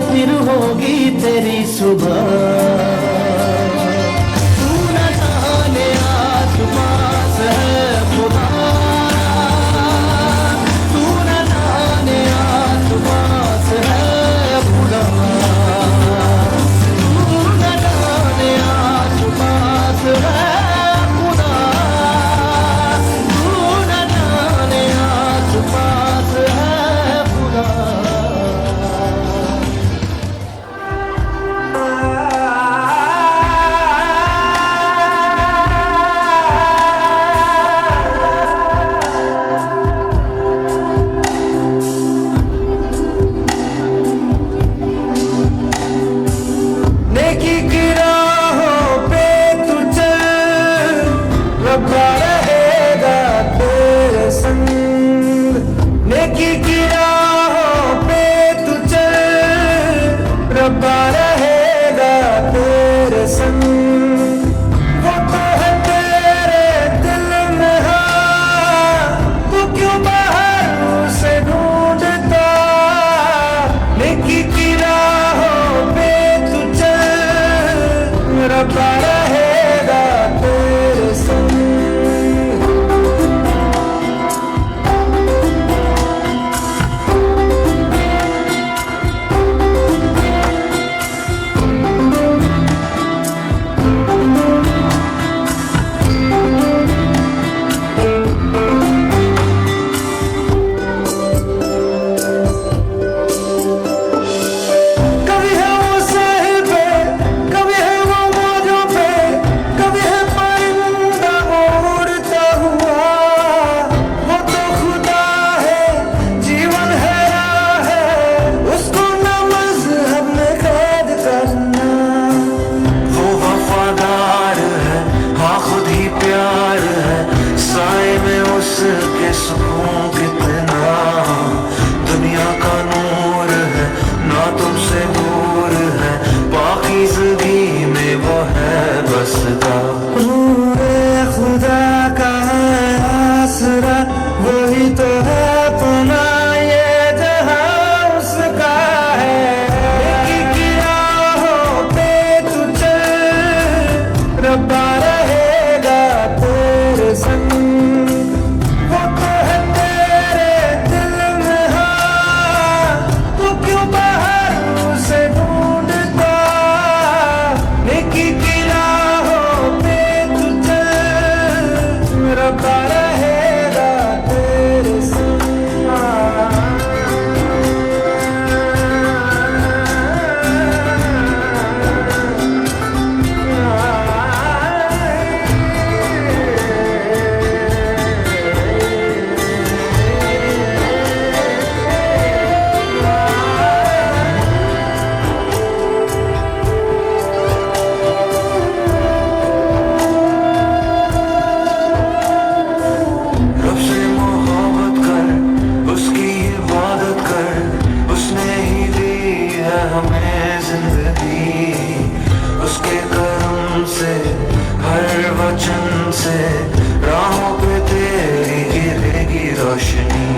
फिर होगी तेरी सुबह। तू न जाने आसमां से है खुदा, तू न जाने आसमां से है खुदा, तू न जाने आसमां से है खुदा, तू न जाने आसमां से है खुदा। नेकी की राहों पे तू चल, रब्बा रहेगा तेरे संग। नेकी की राहों पे तू चल, रब्बा रहेगा तेरे संग। वो तो है तेरे दिल में, हाँ तू क्यों बाहर उसे ढूंढता। नेकी की राहों पे तू चल, रब्बा रहेगा तेरे संग। कभी है वो साहिल पे, कभी है वो मौजों पे, कभी है परिंदा उड़ता हुआ। वो तो खुदा है, जीवन है राह है, उसको न मज़हब में कैद करना। वो वफादार है, हाँ खुद ही प्यार है, साए में उसके सुकून कितना। दुनिया का नूर है, ना तुमसे दूर है, पाकीज़गी में वो है बसता। नूरे खुदा का है आसरा, वही तो है अपना ये जहां उसका है। नेकी की राहों पे तू चल, रब्बा रहेगा तेरे संग। वो तो है तेरे दिल में, हाँ तू क्यों बाहर उसे ढूंढता। नेकी की राहों पे तू चल, रब्बा रहेगा तेरे संग। रब से मोहब्बत कर, उसकी इबादत कर, उसने ही दी है हमें जिंदगी। उसके करम से, हर वचन से, राहों पे तेरी गिरेगी रोशनी।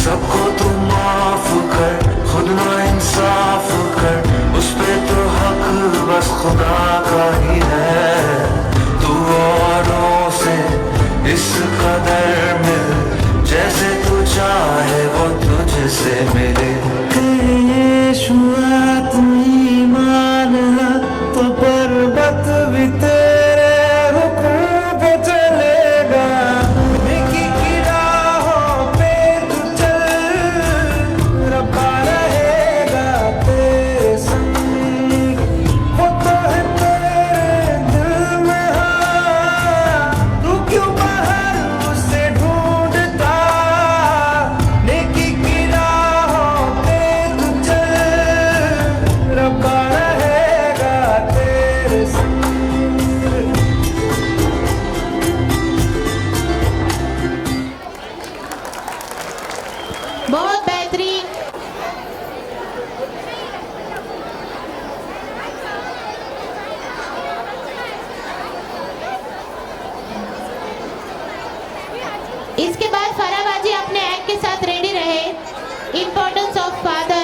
सबको तू माफ कर, खुद ना इंसाफ कर, उस पे तो हक बस खुदा का ही है। तू औरों से इस कदर मिल, जैसे तू चाहे वो तुझसे मिले। यीशुआ तू ईमान ला, तो पर्वत भी तेरे हुक्म पे चलेगा। नेकी की राहों पे तू चल, रब्बा रहेगा तेरे संग। वो तो है तेरे दिल में, हाँ तू क्यों बाहर उसे ढूंढता। नेकी की राहों पे तू चल, रब्बा रहेगा तेरे संग। बहुत बेहतरीन। इसके बाद फराबाजी अपने एक्ट के साथ रेडी रहे। Importance of father.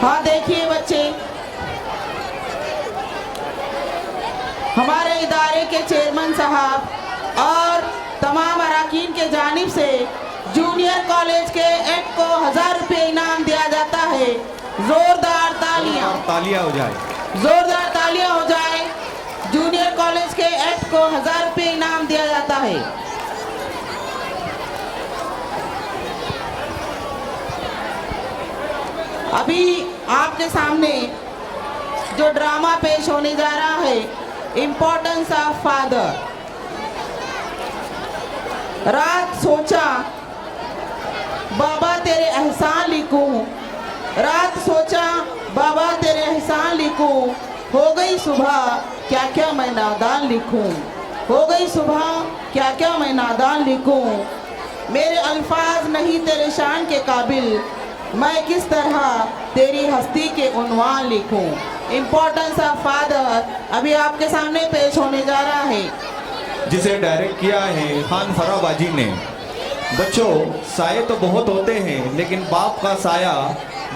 हाँ देखिए बच्चे, हमारे इदारे के चेयरमैन साहब और तमाम अराकीन के जानिब से जूनियर कॉलेज के एड को 1000 रुपये इनाम दिया जाता है। जोरदार तालियां हो जाए, जोरदार तालियां हो जाए। जूनियर कॉलेज के एड को 1000 रुपये इनाम दिया जाता है। अभी आपके सामने जो ड्रामा पेश होने जा रहा है, इम्पोर्टेंस ऑफ फादर। रात सोचा बाबा तेरे एहसान लिखूं, रात सोचा बाबा तेरे एहसान लिखूं, हो गई सुबह क्या क्या मैं नादान लिखूं, हो गई सुबह क्या क्या मैं नादान लिखूं, मेरे अल्फाज नहीं तेरे शान के काबिल, मैं किस तरह तेरी हस्ती के उन्वान लिखूं। इम्पोर्टेंस ऑफ फादर अभी आपके सामने पेश होने जा रहा है, जिसे डायरेक्ट किया है खान फराबाजी ने। बच्चों, साये तो बहुत होते हैं, लेकिन बाप का साया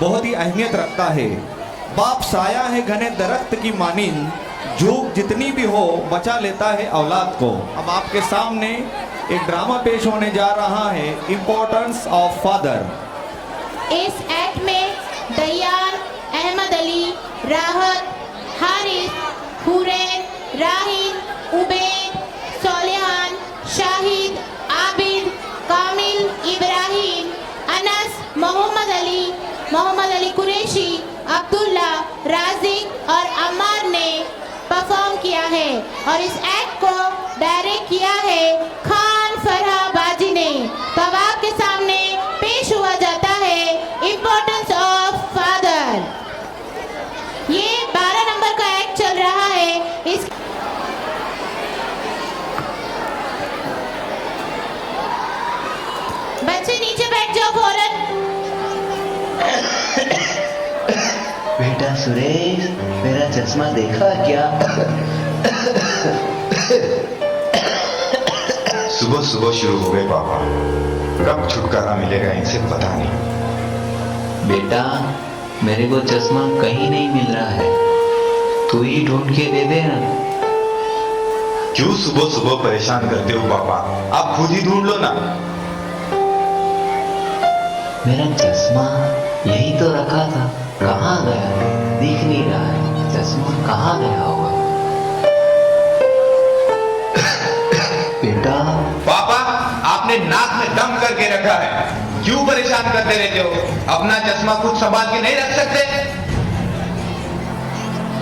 बहुत ही अहमियत रखता है। बाप साया है घने दरख्त की मानिंद, झूठ जितनी भी हो बचा लेता है औलाद को। अब आपके सामने एक ड्रामा पेश होने जा रहा है, इम्पोर्टेंस ऑफ फादर। इस एक्ट में दयान, अहमद अली, राहत, हारिस, हुरैन, राहिन, उबैद, सोलेहान, शाहिद, आबिद, कामिल, इब्राहिम, अनस, मोहम्मद अली कुरैशी, अब्दुल्ला, राजिक और अम्मार ने परफॉर्म किया है और इस एक्ट को डायरेक्ट किया है खान फराबाजी ने। तो अब आपके सामने पेश हुआ जाता है इम्पोर्टेंस ऑफ फादर। ये 12 नंबर का एक्ट चल रहा है। इस बच्चे नीचे बैठ जाओ फौरन। बेटा सुरेश, मेरा चश्मा देखा क्या? सुबह सुबह शुरू हो गए पापा, कब छुटकारा मिलेगा इनसे पता नहीं। बेटा, मेरे को चश्मा कहीं नहीं मिल रहा है, तू ही ढूंढ के दे दे ना। क्यों सुबह सुबह परेशान करते हो पापा, आप खुद ही ढूंढ लो ना। मेरा चश्मा यही तो रखा था, कहाँ गया? दिख नहीं रहा है, चश्मा कहाँ गया होगा? बेटा। पापा, आपने नाक में दम करके रखा है, क्यों परेशान करते रहते हो? अपना चश्मा खुद संभाल के नहीं रख सकते?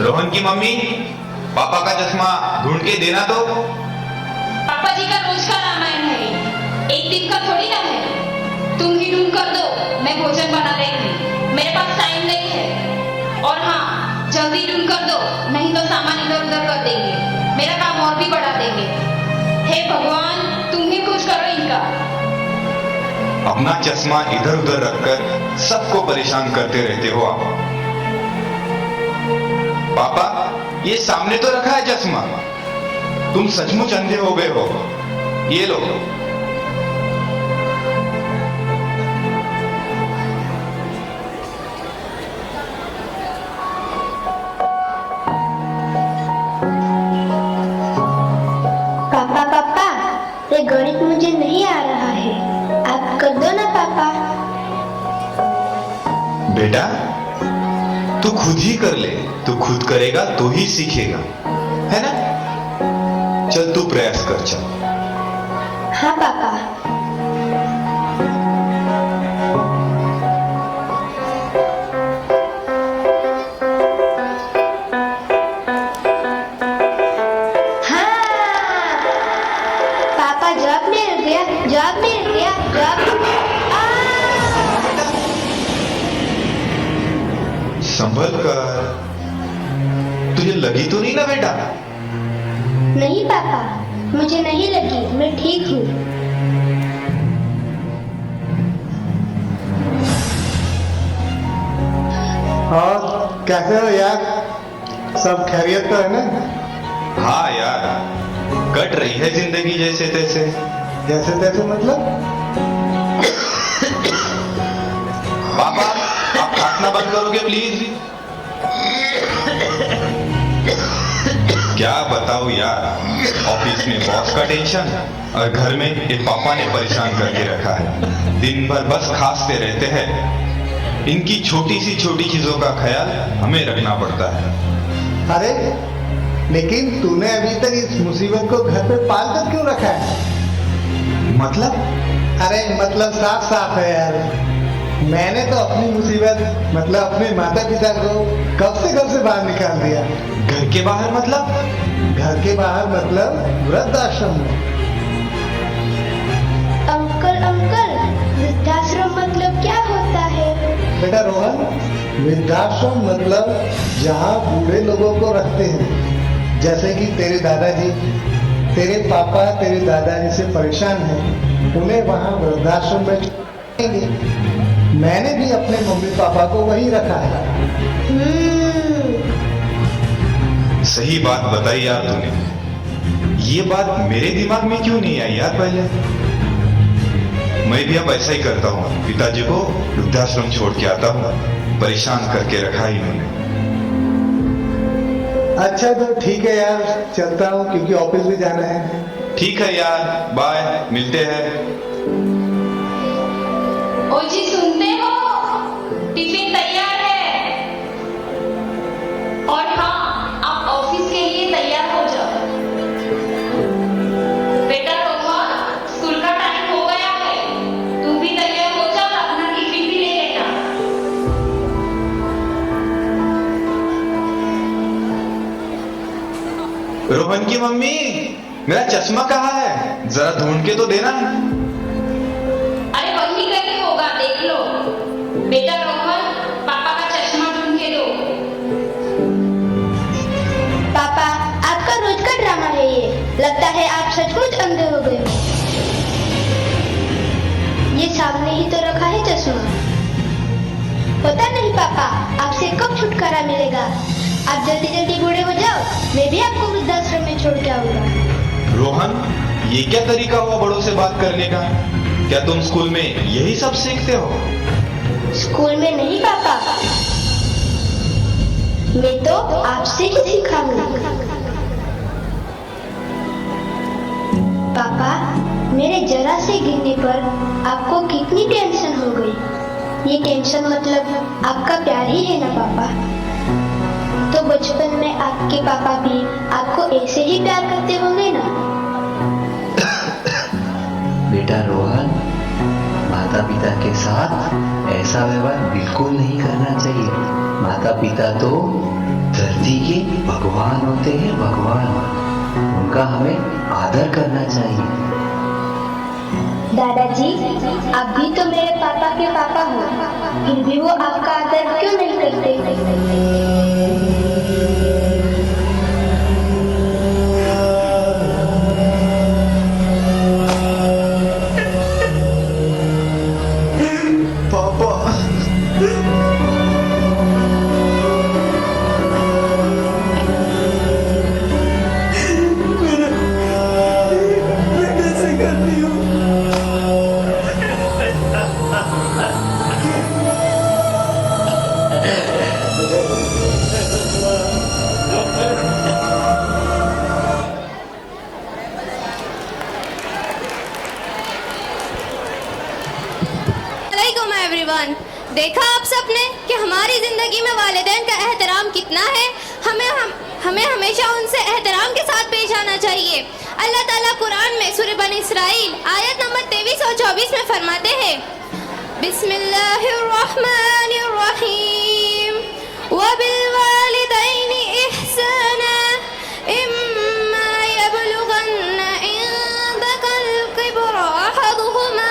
रोहन की मम्मी, पापा का चश्मा ढूंढ के देना तो। पापा जी का रोज का रामायण है, एक दिन का थोड़ी ना है। तुम ही ढूंढ कर दो, मैं भोजन बना लेंगी, मेरे पास टाइम नहीं है। और हाँ, जल्दी ढूंढ कर दो, नहीं तो सामान इधर उधर कर देंगे, मेरा काम और भी बढ़ा देंगे। हे भगवान, तुम ही कुछ करो इनका। अपना चश्मा इधर उधर रखकर सबको परेशान करते रहते हो आप। पापा, ये सामने तो रखा है चश्मा, तुम सचमुच अंधे हो गए हो। ये लो। पापा पापा, ये गणित मुझे नहीं आ रहा है, आप कर दो ना पापा। बेटा, तू खुद ही कर ले, तू खुद करेगा तो ही सीखेगा, है ना? चल तू प्रयास कर, चल। हाँ पापा। संभल कर, तुझे लगी तो नहीं ना बेटा? नहीं पापा, मुझे नहीं लगी, मैं ठीक हूँ। और कैसे हो यार, सब खैरियत तो है ना? हाँ यार, कट रही है जिंदगी जैसे तैसे। जैसे तैसे मतलब? पापा, आप खाना बात करोगे प्लीज? क्या बताओ यार, ऑफिस में बॉस का टेंशन और घर में ये पापा ने परेशान करके रखा है। दिन भर बस खांसते रहते हैं। इनकी छोटी सी चीजों का ख्याल हमें रखना पड़ता है। अरे लेकिन तूने अभी तक इस मुसीबत को घर पे पाल कर क्यों रखा है? मतलब? अरे मतलब साफ साफ है यार। मैंने तो अपनी मुसीबत मतलब अपने माता पिता को कब से घर से बाहर निकाल दिया। घर के बाहर मतलब? घर के बाहर मतलब वृद्धाश्रम में। अंकल अंकल, वृद्धाश्रम मतलब क्या होता है? बेटा रोहन, वृद्धाश्रम मतलब जहाँ बूढ़े लोगों को रखते हैं, जैसे कि तेरे दादाजी, तेरे पापा तेरे दादाजी से परेशान हैं, उन्हें वहाँ वृद्धाश्रम में छोड़ेंगे। मैंने भी अपने मम्मी पापा को वहीं रखा है। सही बात बताई यार तूने। ये बात मेरे दिमाग में क्यों नहीं आई यार पहले? मैं भी अब ऐसा ही करता हूँ, पिताजी को वृद्धाश्रम छोड़ के आता हूँ। परेशान करके रखा ही उन्होंने। अच्छा तो ठीक है यार, चलता हूँ क्योंकि ऑफिस भी जाना है। ठीक है यार, बाय, मिलते हैं। ओ जी सुनते हो, टिफिन तैयार है। और हाँ, आप ऑफिस के लिए तैयार हो जाओ। बेटा रोहन, स्कूल का टाइम हो गया है, तुम भी तैयार हो जाओ, अपना टिफिन भी ले लेना। रोहन की मम्मी, मेरा चश्मा कहाँ है? जरा ढूंढ के तो देना। अरे वही कहीं होगा, देख लो। बेटा रोहन, पापा का चश्मा ढूंढ के दो। पापा, आपका रोज का ड्रामा है ये। लगता है आप सचमुच अंधे हो गए हो। ये सामने ही तो रखा है चश्मा। पता नहीं पापा, आपसे कब छुटकारा मिलेगा। आप जल्दी जल्दी बूढ़े हो जाओ, मैं भी आपको वृद्धाश्रम में छोड़ के आऊंगा। रोहन, ये क्या तरीका हुआ बड़ों से बात करने का? क्या तुम स्कूल में यही सब सीखते हो? स्कूल में नहीं पापा, मैं तो आपसे ही सिखाऊंगा। पापा, मेरे जरा से गिरने पर आपको कितनी टेंशन हो गई। ये टेंशन मतलब आपका प्यार ही है ना पापा। तो बचपन में आपके पापा भी आपको ऐसे ही प्यार करते होंगे ना। बेटा रोहन, माता पिता के साथ ऐसा व्यवहार बिल्कुल नहीं करना चाहिए। माता पिता तो धरती के भगवान होते हैं, भगवान। उनका हमें आदर करना चाहिए। दादाजी, आप भी तो मेरे पापा के पापा हो, फिर भी वो आपका आदर क्यों नहीं करते? देखा आप सबने कि हमारी जिंदगी में वालिदैन का एहतराम कितना है। हमें हमेशा उनसे एहतराम के साथ पेश आना चाहिए। अल्लाह ताला कुरान में सूरह बनी इसराइल आयत नंबर 23 और 24 में फरमाते हैं, बिस्मिल्लाहिर्रहमानिर्रहीम वबिलवालिदैनि इहसाना इम्मा यबलुगन्ना इंदकल किबरा अहदुहुमा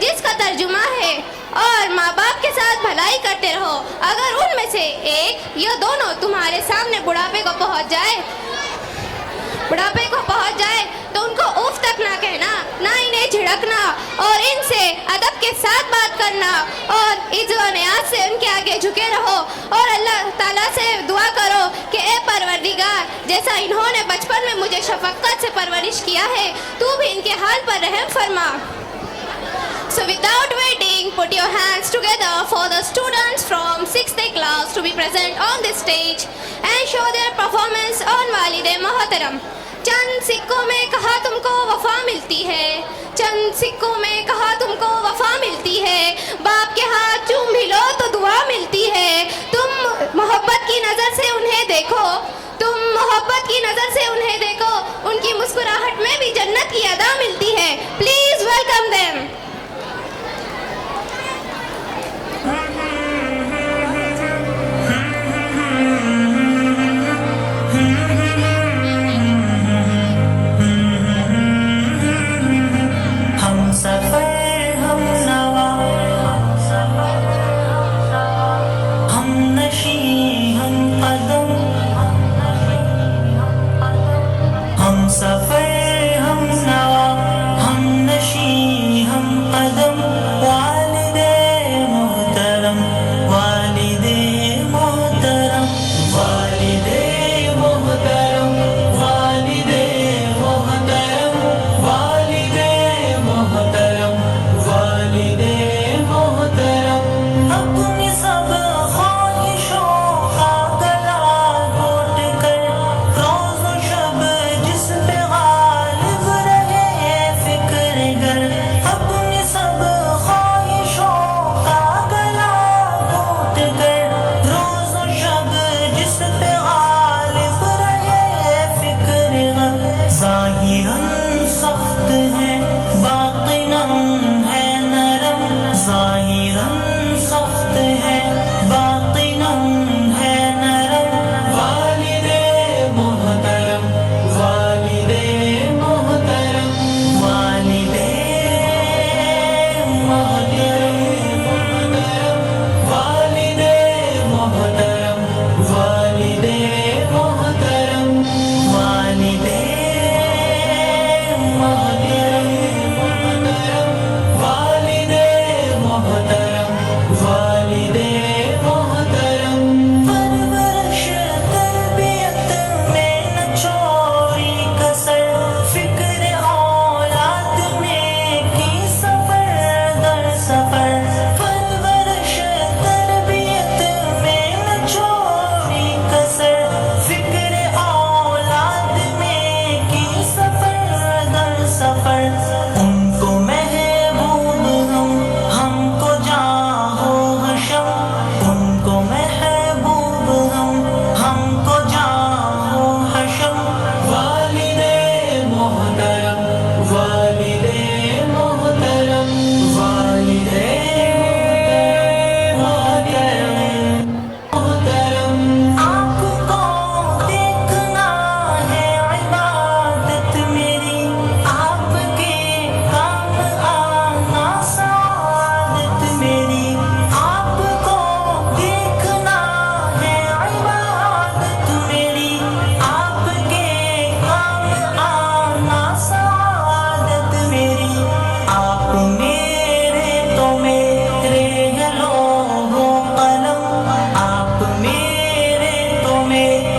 जिसका तर्जुमा है, और माँ बाप के सबके साथ भलाई करते रहो। अगर उनमें से एक या दोनों तुम्हारे सामने बुढ़ापे को पहुंच जाए तो उनको उफ तक ना कहना, ना इन्हें झिड़कना और इनसे अदब के साथ बात करना और इज्जत व नियाज से उनके आगे झुके रहो और अल्लाह ताला से दुआ करो कि ए परवरदिगार, जैसा इन्होंने बचपन में मुझे शफक़त से परवरिश किया है, तू भी इनके हाल पर रहम फरमा। So without waiting, put your hands together for the students from 6th class to be present on this stage and show their performance on वालिद मोहतरम। चंद सिक्कों में कहा तुमको वफा मिलती है, चंद सिक्कों में कहा तुमको वफा मिलती है, बाप के हाथ चूम भी लो तो दुआ मिलती है। तुम मोहब्बत की नज़र से उन्हें देखो, तुम मोहब्बत की नज़र से उन्हें देखो, उनकी मुस्कुराहट में भी जन्नत की अदा मिलती है। Please welcome them. हम सफर हम नवा हम नशी हम कदम, हम सफर हम नवा हम नशी हम कदम, वालिदे मोहतरम वालिदे मोहतरम वालिदे मोहतरम वालिदे मोहतरम वालिदे मोहतरम वालिदे मोहतरम। अपनी सब ख्वाहिशों का गला घोट कर रोज़ व शब जिस पे गालिब रहे फिक्र गर, अपनी सब ख्वाहिशों का गला घोट कर रोज़ व शब जिस पे गालिब रहे फिक्र गर। ज़ाहिरन सख्त है बातिनन है नरम, ज़ाहिरन सख्त है बातिनन है नरम, वालिदे मोहतरम वालिदे मोहतरम वालिदे मोहतरम वालिदे मोहतरम वालिदे मोहतरम वालिदे मोहतरम वालिदे मोहतरम वालिदे मोहतरम। परवरिश तरबियत में न छोड़ी कसर, फिक्र औलाद में की सफर दर सफर, परवरिश तरबियत में न छोड़ी कसर, फिक्र औलाद में की सफर दर सफर। उनको महबूब हमको जाहो हशम, उनको महबूब हमको जाहो हशम, वालिदे मोहतरम वालिदे मोहतरम वालिदे मोहतरम मोहतरम। आपको देखना है इबादत मेरी, आपके काम आना सादत मेरी, आपको देखना है इबादत मेरी, आपके काम आना सादत मेरी। आप मेरे तो मेरे लोगो कलम, आप मेरे तो मेरे